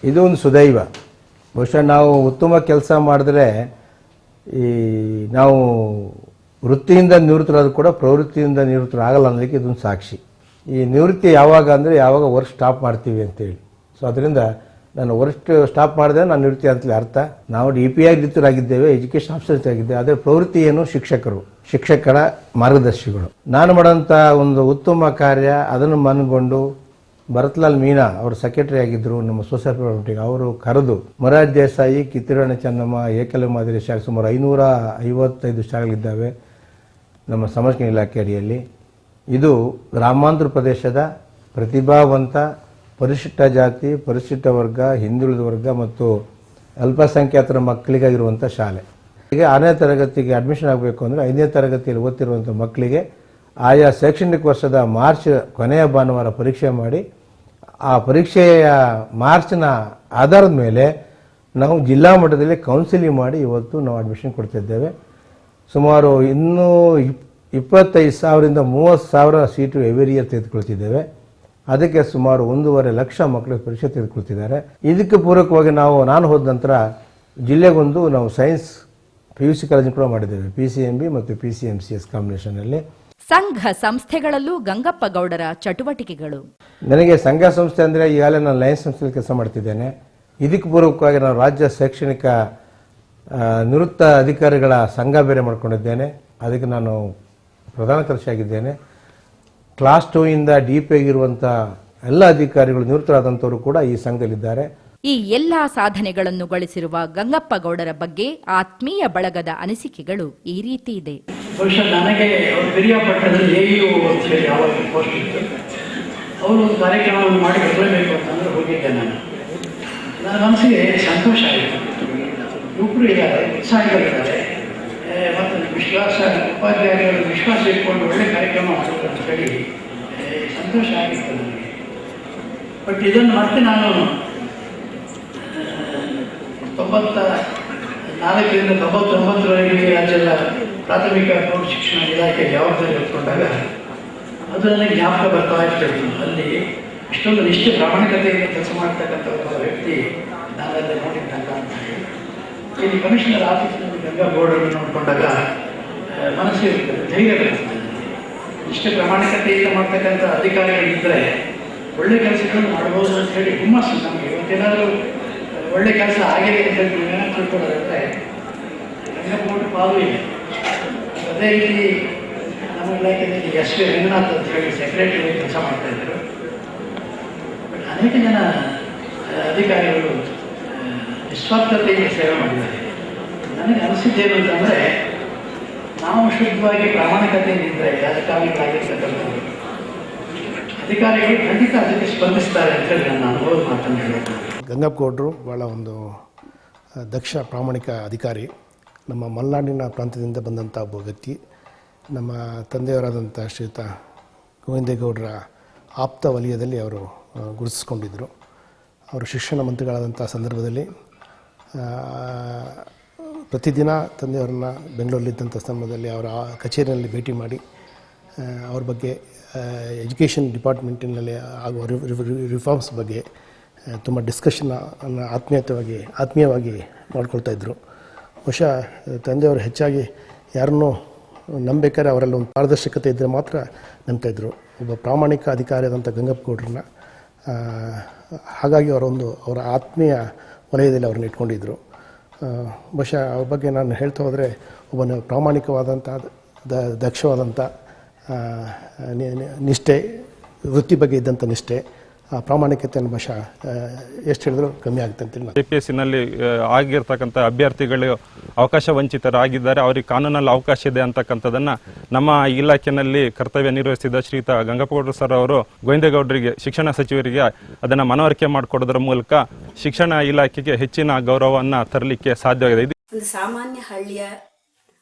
ಇದು ಒಂದು ಸುದೈವ. ಬಹುಶಃ ನಾವು ಉತ್ತಮ ಕೆಲಸ ಮಾಡಿದ್ರೆ ನಾವು ವೃತ್ತಿಯಿಂದ ನಿವೃತ್ತರಾದ್ರೂ ಕೂಡ ಪ್ರವೃತ್ತಿಯಿಂದ ನಿವೃತ್ತರಾಗಲ್ಲ ಅನ್ನೋದಕ್ಕೆ ಇದೊಂದು ಸಾಕ್ಷಿ. ಈ ನಿವೃತ್ತಿ ಯಾವಾಗ ಅಂದರೆ ಯಾವಾಗ ವರ್ಕ್ ಸ್ಟಾಪ್ ಮಾಡ್ತೀವಿ ಅಂತೇಳಿ. ಸೊ ಅದರಿಂದ ನಾನು ವರ್ಕ್ ಸ್ಟಾಪ್ ಮಾಡಿದ್ರೆ ನಾನು ನಿವೃತ್ತಿ ಅಂತಲೇ ಅರ್ಥ. ನಾವು DPI ನಿವೃತ್ತರಾಗಿದ್ದೇವೆ, ಎಜುಕೇಷನ್ ಆಫೀಸರ್ ಆಗಿದ್ದೇವೆ. ಆದರೆ ಪ್ರವೃತ್ತಿ ಏನು ಶಿಕ್ಷಕರು, ಶಿಕ್ಷಕರ ಮಾರ್ಗದರ್ಶಿಗಳು. ನಾನು ಮಾಡೋಂಥ ಒಂದು ಉತ್ತಮ ಕಾರ್ಯ ಅದನ್ನು ಮನಗೊಂಡು ಭರತ್ಲಾಲ್ ಮೀನಾ ಅವರು ಸೆಕ್ರೆಟರಿ ಆಗಿದ್ದರು ನಮ್ಮ ಸೊಸೈಟಿ, ಅವರು ಕರೆದು ಮೊರಾರ್ಜಿ ದೇಸಾಯಿ, ಕಿತ್ತೂರಾಣಿ ಚೆನ್ನಮ್ಮ, ಏಕಲವ್ಯ ಮಾದರಿ ಶಾಲೆ ಸುಮಾರು 555 ಶಾಲೆಗಳಿದ್ದಾವೆ ನಮ್ಮ ಸಮಾಜ ಇಲಾಖೆ ಅಡಿಯಲ್ಲಿ. ಇದು ಗ್ರಾಮಾಂತರ ಪ್ರದೇಶದ ಪ್ರತಿಭಾವಂತ ಪರಿಶಿಷ್ಟ ಜಾತಿ, ಪರಿಶಿಷ್ಟ ವರ್ಗ, ಹಿಂದುಳಿದ ವರ್ಗ ಮತ್ತು ಅಲ್ಪಸಂಖ್ಯಾತರ ಮಕ್ಕಳಿಗಾಗಿರುವಂಥ ಶಾಲೆ. ಈಗ 6ನೇ ತರಗತಿಗೆ ಅಡ್ಮಿಷನ್ ಆಗಬೇಕು ಅಂದರೆ 5ನೇ ತರಗತಿಯಲ್ಲಿ ಓದ್ತಿರುವಂಥ ಮಕ್ಕಳಿಗೆ ಆಯಾ ಶೈಕ್ಷಣಿಕ ವರ್ಷದ ಮಾರ್ಚ್ ಕೊನೆಯ ಭಾನುವಾರ ಪರೀಕ್ಷೆ ಮಾಡಿ ಆ ಪರೀಕ್ಷೆಯ ಮಾರ್ಚ್ನ ಆಧಾರದ ಮೇಲೆ ನಾವು ಜಿಲ್ಲಾ ಮಟ್ಟದಲ್ಲಿ ಕೌನ್ಸಿಲಿಂಗ್ ಮಾಡಿ ಇವತ್ತು ನಾವು ಅಡ್ಮಿಷನ್ ಕೊಡ್ತಿದ್ದೇವೆ. ಸುಮಾರು 25,000ರಿಂದ 30,000 ಸೀಟು ಎವ್ರಿ ಇಯರ್ ತೆಗೆದುಕೊಳ್ತಿದ್ದೇವೆ. ಅದಕ್ಕೆ ಸುಮಾರು 1.5 ಲಕ್ಷ ಮಕ್ಕಳು ಪರೀಕ್ಷೆ ತೆಗೆದುಕೊಳ್ತಿದ್ದಾರೆ. ಇದಕ್ಕೆ ಪೂರಕವಾಗಿ ನಾನು ಹೋದ ನಂತರ ಜಿಲ್ಲೆಗೊಂದು ನಾವು ಸೈನ್ಸ್ PUC ಕಾಲೇಜ್ ಕೂಡ ಮಾಡಿದ್ದೇವೆ, PCMB ಮತ್ತು PCMCS ಕಾಂಬಿನೇಷನಲ್ಲಿ. ಸಂಘ ಸಂಸ್ಥೆಗಳಲ್ಲೂ ಗಂಗಪ್ಪ ಗೌಡರ ಚಟುವಟಿಕೆಗಳು. ನನಗೆ ಸಂಘ ಸಂಸ್ಥೆ ಅಂದರೆ ಈಗಾಗಲೇ ನಾನು ಲಯನ್ಸ್ ಸಂಸ್ಥೆಯಲ್ಲಿ ಕೆಲಸ ಮಾಡ್ತಿದ್ದೇನೆ. ಇದಕ್ಕೆ ಪೂರ್ವಕವಾಗಿ ನಾನು ರಾಜ್ಯ ಶೈಕ್ಷಣಿಕ ನಿವೃತ್ತ ಅಧಿಕಾರಿಗಳ ಸಂಘ ಬೇರೆ ಮಾಡ್ಕೊಂಡಿದ್ದೇನೆ. ಅದಕ್ಕೆ ನಾನು ಪ್ರಧಾನ ಕಾರ್ಯದರ್ಶಿಯಾಗಿದ್ದೇನೆ. ಕ್ಲಾಸ್ 2 ಇಂದ DP ಆಗಿರುವಂಥ ಎಲ್ಲ ಅಧಿಕಾರಿಗಳು ನಿವೃತ್ತರಾದಂಥವರು ಕೂಡ ಈ ಸಂಘದಲ್ಲಿದ್ದಾರೆ. ಈ ಎಲ್ಲಾ ಸಾಧನೆಗಳನ್ನು ಗಳಿಸಿರುವ ಗಂಗಪ್ಪ ಗೌಡರ ಬಗ್ಗೆ ಆತ್ಮೀಯ ಬಳಗದ ಅನಿಸಿಕೆಗಳು ಈ ರೀತಿ ಇದೆ. ಬಹುಶಃ ನನಗೆ ಅವರು ಪಿರಿಯಾಪಟ್ಟಣದಲ್ಲಿ AU ಅಂತ ಹೇಳಿ ಯಾವಾಗ ಪೋಸ್ಟ್ ಇತ್ತು, ಅವರು ಒಂದು ಕಾರ್ಯಕ್ರಮವನ್ನು ಮಾಡಿ ಬರಲೇಬೇಕು ಅಂತಂದ್ರೆ ಹೋಗಿದ್ದೆ ನಾನು. ನನ್ನ ಮನಸ್ಸಿಗೆ ಸಂತೋಷ ಆಯಿತು. ಯುವಕರು ಇದ್ದಾರೆ, ಉತ್ಸಾಹಿಗಳಿದ್ದಾರೆ, ಮತ್ತು ವಿಶ್ವಾಸ ಉಪಾಧ್ಯಾಯಗಳ ವಿಶ್ವಾಸ ಇಟ್ಕೊಂಡು ಒಳ್ಳೆ ಕಾರ್ಯಕ್ರಮ ಮಾಡೋದು ಅಂತ ಹೇಳಿ ಸಂತೋಷ ಆಗಿತ್ತು ನನಗೆ. ಬಟ್ ಇದನ್ನು ಮತ್ತೆ ನಾನು 94ರಿಂದ 99ರವರೆಗೆ ರಾಜ್ಯದ ಪ್ರಾಥಮಿಕ ಪ್ರೌಢ ಶಿಕ್ಷಣ ಇಲಾಖೆ ಜವಾಬ್ದಾರಿ ಹೊತ್ಕೊಂಡಾಗ ಅದು ನನಗೆ ಜ್ಞಾಪಕ ಬರ್ತಾ ಇರ್ತಿತ್ತು. ಅಲ್ಲಿ ಇಷ್ಟೊಂದು ನಿಷ್ಠೆ ಪ್ರಾಮಾಣಿಕತೆಯಿಂದ ಕೆಲಸ ಮಾಡ್ತಕ್ಕಂಥ ಒಬ್ಬ ವ್ಯಕ್ತಿ ನಾನಲ್ಲಿ ನೋಡಿದ್ದಂತ ಅಂತ ಹೇಳಿ ಇಲ್ಲಿ ಕಮಿಷನರ್ ಆಫೀಸ್ನಲ್ಲಿ ಗಂಗಾಗೌಡರನ್ನು ನೋಡಿಕೊಂಡಾಗ ಮನಸ್ಸಿಗೆ ಧೈರ್ಯ ಬರ್ತದೆ. ನಿಷ್ಠೆ ಪ್ರಾಮಾಣಿಕತೆಯಿಂದ ಮಾಡ್ತಕ್ಕಂಥ ಅಧಿಕಾರಿಗಳಿದ್ದರೆ ಒಳ್ಳೆ ಕೆಲಸಗಳನ್ನು ಮಾಡ್ಬೋದು ಅಂತ ಹೇಳಿ ಹುಮ್ಮಸ್ಸು ನಮಗೆ. ಇವತ್ತೇನಾದರೂ ಒಳ್ಳೆ ಕೆಲಸ ಆಗಿದೆ ಅಂತ ಹೇಳಿ ನೀವೇನೋ ತಿಳ್ಕೊಳ್ಳೋದಂದರೆ ಗಂಗಪ್ಪಗೌಡರ ಪಾಲು ಇದೆ. ಅದೇ ರೀತಿ ನಮ್ಮ ಇಲಾಖೆಯಲ್ಲಿ SV ರಂಗನಾಥ್ ಅಂತ ಹೇಳಿ ಸೆಕ್ರೆಟರಿ ಕೆಲಸ ಮಾಡ್ತಾಯಿದ್ರು. ಬಟ್ ಅನೇಕ ಜನ ಅಧಿಕಾರಿಗಳು ನಿಸ್ವಾರ್ಥತೆಯಿಂದ ಸೇವೆ ಮಾಡಿದ್ದಾರೆ. ನನಗೆ ಅನಿಸಿದ್ದೇನು ಅಂತಂದರೆ, ನಾವು ಶುದ್ಧವಾಗಿ ಪ್ರಾಮಾಣಿಕತೆಯಿಂದ ಇದ್ದರೆ ರಾಜಕಾರಣಿಗಳಾಗಿರ್ತಕ್ಕಂಥದ್ದು ಅಧಿಕಾರಿಗಳು ಖಂಡಿತ ಅದಕ್ಕೆ ಸ್ಪಂದಿಸ್ತಾರೆ ಅಂತ ಹೇಳಿ ನನ್ನ ಅನುಭವದ ಮಾತನ್ನು ಹೇಳ್ತಾರೆ. ಗಂಗಪ್ಪಗೌಡರು ಭಾಳ ಒಂದು ದಕ್ಷ ಪ್ರಾಮಾಣಿಕ ಅಧಿಕಾರಿ. ನಮ್ಮ ಮಲೆನಾಡಿನ ಪ್ರಾಂತ್ಯದಿಂದ ಬಂದಂಥ ಒಬ್ಬ ವ್ಯಕ್ತಿ. ನಮ್ಮ ತಂದೆಯವರಾದಂಥ ಶ್ರೀಯುತ ಗೋವಿಂದೇಗೌಡರ ಆಪ್ತ ವಲಯದಲ್ಲಿ ಅವರು ಗುರುತಿಸ್ಕೊಂಡಿದ್ದರು. ಅವರು ಶಿಕ್ಷಣ ಮಂತ್ರಿಗಳಾದಂಥ ಸಂದರ್ಭದಲ್ಲಿ ಪ್ರತಿದಿನ ತಂದೆಯವರನ್ನ ಬೆಂಗಳೂರಲ್ಲಿದ್ದಂಥ ಸಂದರ್ಭದಲ್ಲಿ ಅವರ ಕಚೇರಿಯಲ್ಲಿ ಭೇಟಿ ಮಾಡಿ ಅವ್ರ ಬಗ್ಗೆ ಎಜುಕೇಷನ್ ಡಿಪಾರ್ಟ್ಮೆಂಟಿನಲ್ಲಿ ಆಗುವ ರಿಫಾರ್ಮ್ಸ್ ಬಗ್ಗೆ ತುಂಬ ಡಿಸ್ಕಷನ್ನ ಆತ್ಮೀಯವಾಗಿ ಮಾಡ್ಕೊಳ್ತಾಯಿದ್ರು. ಬಹುಶಃ ತಂದೆಯವರು ಹೆಚ್ಚಾಗಿ ಯಾರನ್ನೂ ನಂಬೇಕಾದ್ರೆ ಅವರಲ್ಲಿ ಒಂದು ಪಾರದರ್ಶಕತೆ ಇದ್ದರೆ ಮಾತ್ರ ನಂಬ್ತಾಯಿದ್ರು. ಒಬ್ಬ ಪ್ರಾಮಾಣಿಕ ಅಧಿಕಾರಿ ಆದಂಥ ಗಂಗಪ್ಪಗೌಡರನ್ನ ಹಾಗಾಗಿ ಅವರ ಆತ್ಮೀಯ ವಲಯದಲ್ಲಿ ಅವ್ರನ್ನ ಇಟ್ಕೊಂಡಿದ್ದರು. ಬಹುಶಃ ಅವ್ರ ಬಗ್ಗೆ ನಾನು ಹೇಳ್ತಾ ಹೋದರೆ ಒಬ್ಬ ಪ್ರಾಮಾಣಿಕವಾದಂಥ ದಕ್ಷವಾದಂಥ ನಿಷ್ಠೆ, ವೃತ್ತಿ ಬಗ್ಗೆ ಇದ್ದಂಥ ನಿಷ್ಠೆ, ಪ್ರಾಮಾಣಿಕತೆಯನ್ನು ಬಹುಶಃ ಎಷ್ಟು ಹೇಳಿದ್ರು ಕಮ್ಮಿ ಆಗುತ್ತೆ ಅಂತೇಳಿ APSCನಲ್ಲಿ ಆಗಿರ್ತಕ್ಕಂಥ ಅಭ್ಯರ್ಥಿಗಳು ಅವಕಾಶ ವಂಚಿತರಾಗಿದ್ದಾರೆ. ಅವರಿಗೆ ಕಾನೂನಲ್ಲಿ ಅವಕಾಶ ಇದೆ ಅಂತಕ್ಕಂಥದ್ದನ್ನು ನಮ್ಮ ಇಲಾಖೆಯಲ್ಲಿ ಕರ್ತವ್ಯ ನಿರ್ವಹಿಸಿದ ಶ್ರೀಯುತ ಗಂಗಪ್ಪಗೌಡರು ಸರ್ ಅವರು ಗೋವಿಂದೇಗೌಡರಿಗೆ ಶಿಕ್ಷಣ ಸಚಿವರಿಗೆ ಅದನ್ನು ಮನವರಿಕೆ ಮಾಡಿಕೊಡೋದ್ರ ಮೂಲಕ ಶಿಕ್ಷಣ ಇಲಾಖೆಗೆ ಹೆಚ್ಚಿನ ಗೌರವವನ್ನು ತರಲಿಕ್ಕೆ ಸಾಧ್ಯವಾಗಿದೆ. ಒಂದು ಸಾಮಾನ್ಯ ಹಳ್ಳಿಯ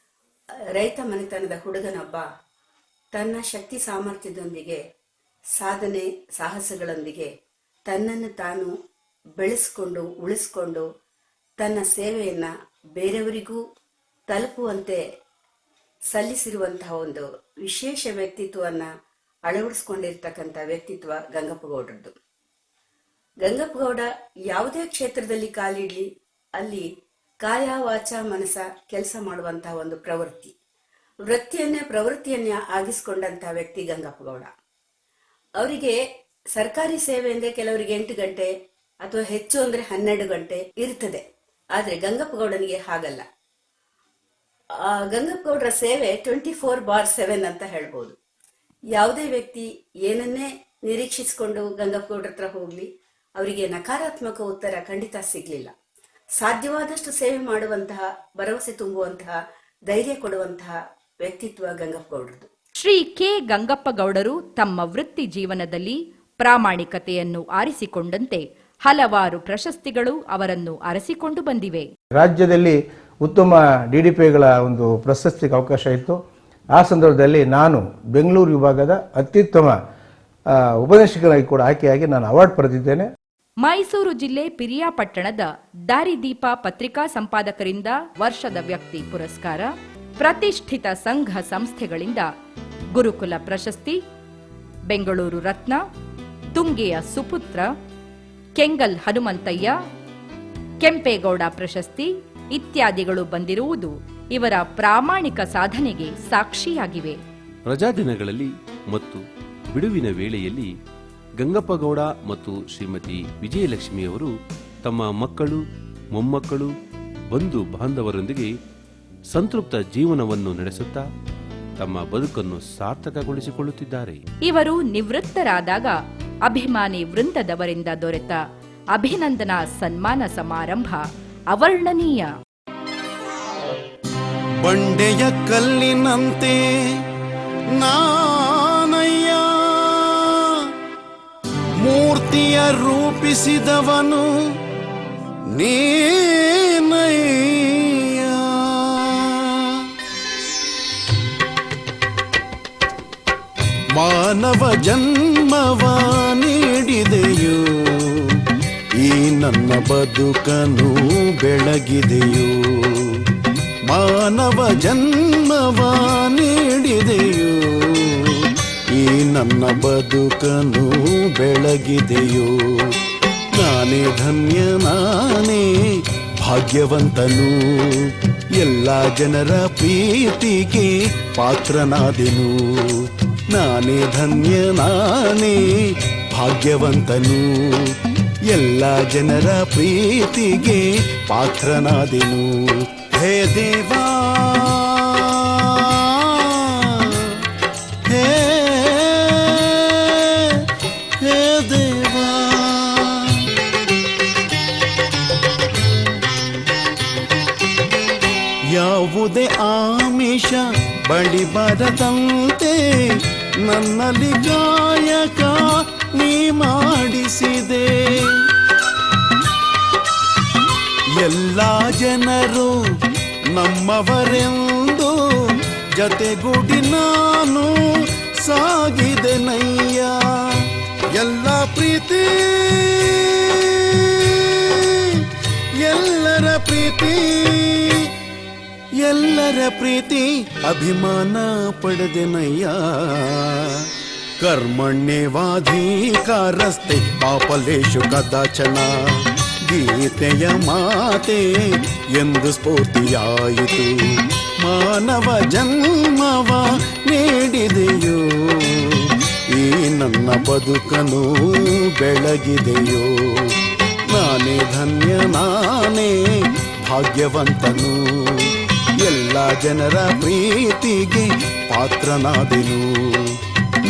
ರೈತ ಮನೆತನದ ಹುಡುಗನೊಬ್ಬ ತನ್ನ ಶಕ್ತಿ ಸಾಮರ್ಥ್ಯದೊಂದಿಗೆ ಸಾಧನೆ ಸಾಹಸಗಳೊಂದಿಗೆ ತನ್ನನ್ನು ತಾನು ಬೆಳೆಸ್ಕೊಂಡು ಉಳಿಸ್ಕೊಂಡು ತನ್ನ ಸೇವೆಯನ್ನು ಬೇರೆಯವರಿಗೂ ತಲುಪುವಂತೆ ಸಲ್ಲಿಸಿರುವಂತಹ ಒಂದು ವಿಶೇಷ ವ್ಯಕ್ತಿತ್ವವನ್ನು ಅಳವಡಿಸ್ಕೊಂಡಿರ್ತಕ್ಕಂಥ ವ್ಯಕ್ತಿತ್ವ ಗಂಗಪ್ಪಗೌಡರದ್ದು. ಗಂಗಪ್ಪಗೌಡ ಯಾವುದೇ ಕ್ಷೇತ್ರದಲ್ಲಿ ಕಾಲಿಡ್ಲಿ ಅಲ್ಲಿ ಕಾಯ ವಾಚ ಮನಸ ಕೆಲಸ ಮಾಡುವಂತಹ ಒಂದು ವೃತ್ತಿಯನ್ನೇ ಪ್ರವೃತ್ತಿಯನ್ನೇ ಆಗಿಸ್ಕೊಂಡಂತಹ ವ್ಯಕ್ತಿ ಗಂಗಪ್ಪಗೌಡ. ಅವರಿಗೆ ಸರ್ಕಾರಿ ಸೇವೆ ಅಂದರೆ ಕೆಲವರಿಗೆ 8 ಗಂಟೆ ಅಥವಾ ಹೆಚ್ಚು ಅಂದರೆ 12 ಗಂಟೆ ಇರ್ತದೆ. ಆದರೆ ಗಂಗಪ್ಪಗೌಡನಿಗೆ ಹಾಗಲ್ಲ. ಗಂಗಪ್ಪಗೌಡರ ಸೇವೆ 24/7 ಅಂತ ಹೇಳ್ಬೋದು. ಯಾವುದೇ ವ್ಯಕ್ತಿ ಏನನ್ನೇ ನಿರೀಕ್ಷಿಸಿಕೊಂಡು ಗಂಗಪ್ಪಗೌಡರ ಹತ್ರ ಹೋಗ್ಲಿ ಅವರಿಗೆ ನಕಾರಾತ್ಮಕ ಉತ್ತರ ಖಂಡಿತ ಸಿಗ್ಲಿಲ್ಲ. ಸಾಧ್ಯವಾದಷ್ಟು ಸೇವೆ ಮಾಡುವಂತಹ, ಭರವಸೆ ತುಂಬುವಂತಹ, ಧೈರ್ಯ ಕೊಡುವಂತಹ ವ್ಯಕ್ತಿತ್ವ ಗಂಗಪ್ಪಗೌಡರದು. ಶ್ರೀ ಕೆ ಗಂಗಪ್ಪಗೌಡರು ತಮ್ಮ ವೃತ್ತಿ ಜೀವನದಲ್ಲಿ ಪ್ರಾಮಾಣಿಕತೆಯನ್ನು ಆರಿಸಿಕೊಂಡಂತೆ ಹಲವಾರು ಪ್ರಶಸ್ತಿಗಳು ಅವರನ್ನು ಅರಸಿಕೊಂಡು ಬಂದಿವೆ. ರಾಜ್ಯದಲ್ಲಿ ಉತ್ತಮ DDPಗಳ ಒಂದು ಪ್ರಶಸ್ತಿಗೆ ಅವಕಾಶ ಇತ್ತು. ಆ ಸಂದರ್ಭದಲ್ಲಿ ನಾನು ಬೆಂಗಳೂರು ವಿಭಾಗದ ಅತ್ಯುತ್ತಮ ಉಪದೇಶಕರಾಗಿ ಕೂಡ ಆಯ್ಕೆಯಾಗಿ ನಾನು ಅವಾರ್ಡ್ ಪಡೆದಿದ್ದೇನೆ. ಮೈಸೂರು ಜಿಲ್ಲೆ ಪಿರಿಯಾಪಟ್ಟಣದ ದಾರಿದೀಪ ಪತ್ರಿಕಾ ಸಂಪಾದಕರಿಂದ ವರ್ಷದ ವ್ಯಕ್ತಿ ಪುರಸ್ಕಾರ, ಪ್ರತಿಷ್ಠಿತ ಸಂಘ ಸಂಸ್ಥೆಗಳಿಂದ ಗುರುಕುಲ ಪ್ರಶಸ್ತಿ, ಬೆಂಗಳೂರು ರತ್ನ, ತುಂಗೆಯ ಸುಪುತ್ರ, ಕೆಂಗಲ್ ಹನುಮಂತಯ್ಯ, ಕೆಂಪೇಗೌಡ ಪ್ರಶಸ್ತಿ ಇತ್ಯಾದಿಗಳು ಬಂದಿರುವುದು ಇವರ ಪ್ರಾಮಾಣಿಕ ಸಾಧನೆಗೆ ಸಾಕ್ಷಿಯಾಗಿವೆ. ರಜಾದಿನಗಳಲ್ಲಿ ಮತ್ತು ಬಿಡುವಿನ ವೇಳೆಯಲ್ಲಿ ಗಂಗಪ್ಪಗೌಡ ಮತ್ತು ಶ್ರೀಮತಿ ವಿಜಯಲಕ್ಷ್ಮಿಯವರು ತಮ್ಮ ಮಕ್ಕಳು, ಮೊಮ್ಮಕ್ಕಳು, ಬಂಧು ಬಾಂಧವರೊಂದಿಗೆ ಸಂತೃಪ್ತ ಜೀವನವನ್ನು ನಡೆಸುತ್ತಾ ತಮ್ಮ ಬದುಕನ್ನು ಸಾರ್ಥಕಗೊಳಿಸಿಕೊಳ್ಳುತ್ತಿದ್ದಾರೆ. ಇವರು ನಿವೃತ್ತರಾದಾಗ ಅಭಿಮಾನಿ ವೃಂದದವರಿಂದ ದೊರೆತ ಅಭಿನಂದನಾ ಸನ್ಮಾನ ಸಮಾರಂಭ ಅವರ್ಣನೀಯ. ಬಂಡೆಯ ಕಲ್ಲಿನಂತೆ ನಾನಯ್ಯ, ಮೂರ್ತಿಯ ರೂಪಿಸಿದವನು ನೀನಯ್ಯ. ಮಾನವ ಜನ್ಮವ ನೀಡಿದೆಯೋ, ಈ ನನ್ನ ಬದುಕನು ಬೆಳಗಿದೆಯೋ. ಮಾನವ ಜನ್ಮವ ನೀಡಿದೆಯೋ, ಈ ನನ್ನ ಬದುಕನು ಬೆಳಗಿದೆಯೋ. ನಾನೇ ಧನ್ಯ, ನಾನೇ ಭಾಗ್ಯವಂತನು, ಎಲ್ಲ ಜನರ ಪ್ರೀತಿಗೆ ಪಾತ್ರನಾದೆನು. ನಾನೇ ಧನ್ಯ, ನಾನೇ ಭಾಗ್ಯವಂತನು, ಎಲ್ಲ ಜನರ ಪ್ರೀತಿಗೆ ಪಾತ್ರನಾದೆನು. ಹೇ ದೇವಾ, ಹೇ ಹೇ ದೇವಾ. ಯಾವುದೇ ಆಮಿಷ ಬಳಿ ಬರದಂತೆ ನನ್ನಲ್ಲಿ ಕಾಯಕ ನೀ ಮಾಡಿಸಿದೆ. ಎಲ್ಲ ಜನರು ನಮ್ಮವರೆಂದು ಜತೆಗೂಡಿ ನಾನು ಸಾಗಿದೆನಯ್ಯ. ಎಲ್ಲ ಪ್ರೀತಿ, ಎಲ್ಲರ ಪ್ರೀತಿ, ಎಲ್ಲರ ಪ್ರೀತಿ ಅಭಿಮಾನ ಪಡೆದೆನಯ್ಯ. ಕರ್ಮಣ್ಯೇವಾಧಿಕಾರಸ್ತೆ ಪಾಪಲೇಶು ಕದಾಚನ, ಗೀತೆಯ ಮಾತೆ ಎಂದು ಸ್ಫೂರ್ತಿಯಾಯಿತು. ಮಾನವ ಜನ್ಮವ ನೀಡಿದೆಯೋ, ಈ ನನ್ನ ಬದುಕನು ಬೆಳಗಿದೆಯೋ. ನಾನೇ ಧನ್ಯ, ನಾನೇ ಭಾಗ್ಯವಂತನು, ಎಲ್ಲ ಜನರ ಪ್ರೀತಿಗೆ ಪಾತ್ರನಾದೆನು.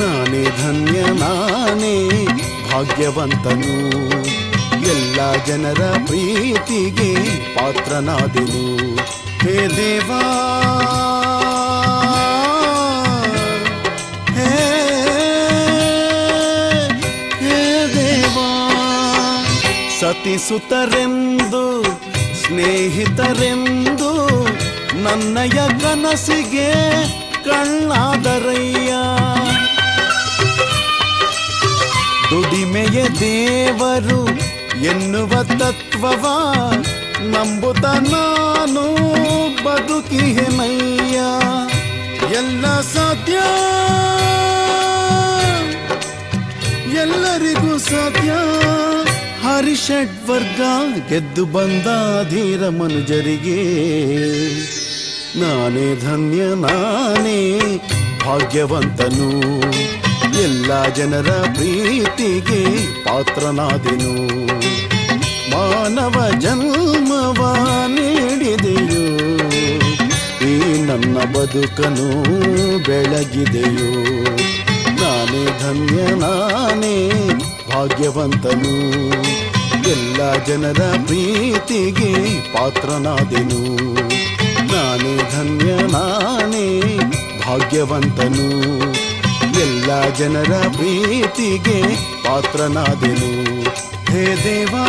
ನಾನೇ ಧನ್ಯ, ನಾನೇ ಭಾಗ್ಯವಂತನು, ಎಲ್ಲ ಜನರ ಪ್ರೀತಿಗೆ ಪಾತ್ರನಾದೆನು. ಹೇ ದೇವಾ, ಹೇ ಹೇ ದೇವಾ. ಸತಿಸುತ್ತರೆಂದು ಸ್ನೇಹಿತರೆಂದು ನನ್ನಯ ಕನಸಿಗೆ ಕಣ್ಣಾದರಯ್ಯ. ದುಡಿಮೆಯ ದೇವರು ಎನ್ನುವ ತತ್ವವ ನಂಬುತ್ತ ನಾನು ಬದುಕಿಹೆನಯ್ಯ. ಎಲ್ಲ ಸಾಧ್ಯ, ಎಲ್ಲರಿಗೂ ಸಾಧ್ಯ. ಹರಿಷಡ್ವರ್ಗ ಗೆದ್ದು ಬಂದ ಧೀರ ಮನುಜರಿಗೆ ನಾನೇ ಧನ್ಯ, ನಾನೇ ಭಾಗ್ಯವಂತನು, ಎಲ್ಲ ಜನರ ಪ್ರೀತಿಗೆ ಪಾತ್ರನಾದೆನು. ಮಾನವ ಜನ್ಮವ ನೀಡಿದೆಯೋ, ಈ ನನ್ನ ಬದುಕನು ಬೆಳಗಿದೆಯೋ. ನಾನೇ ಧನ್ಯ, ನಾನೇ ಭಾಗ್ಯವಂತನು, ಎಲ್ಲ ಜನರ ಪ್ರೀತಿಗೆ ಪಾತ್ರನಾದೆನು. ನಾನೇ ಧನ್ಯ, ನಾನೇ ಭಾಗ್ಯವಂತನು, ಎಲ್ಲ ಜನರ ಪ್ರೀತಿಗೆ ಪಾತ್ರನಾದೆನು. ಹೇ ದೇವಾ.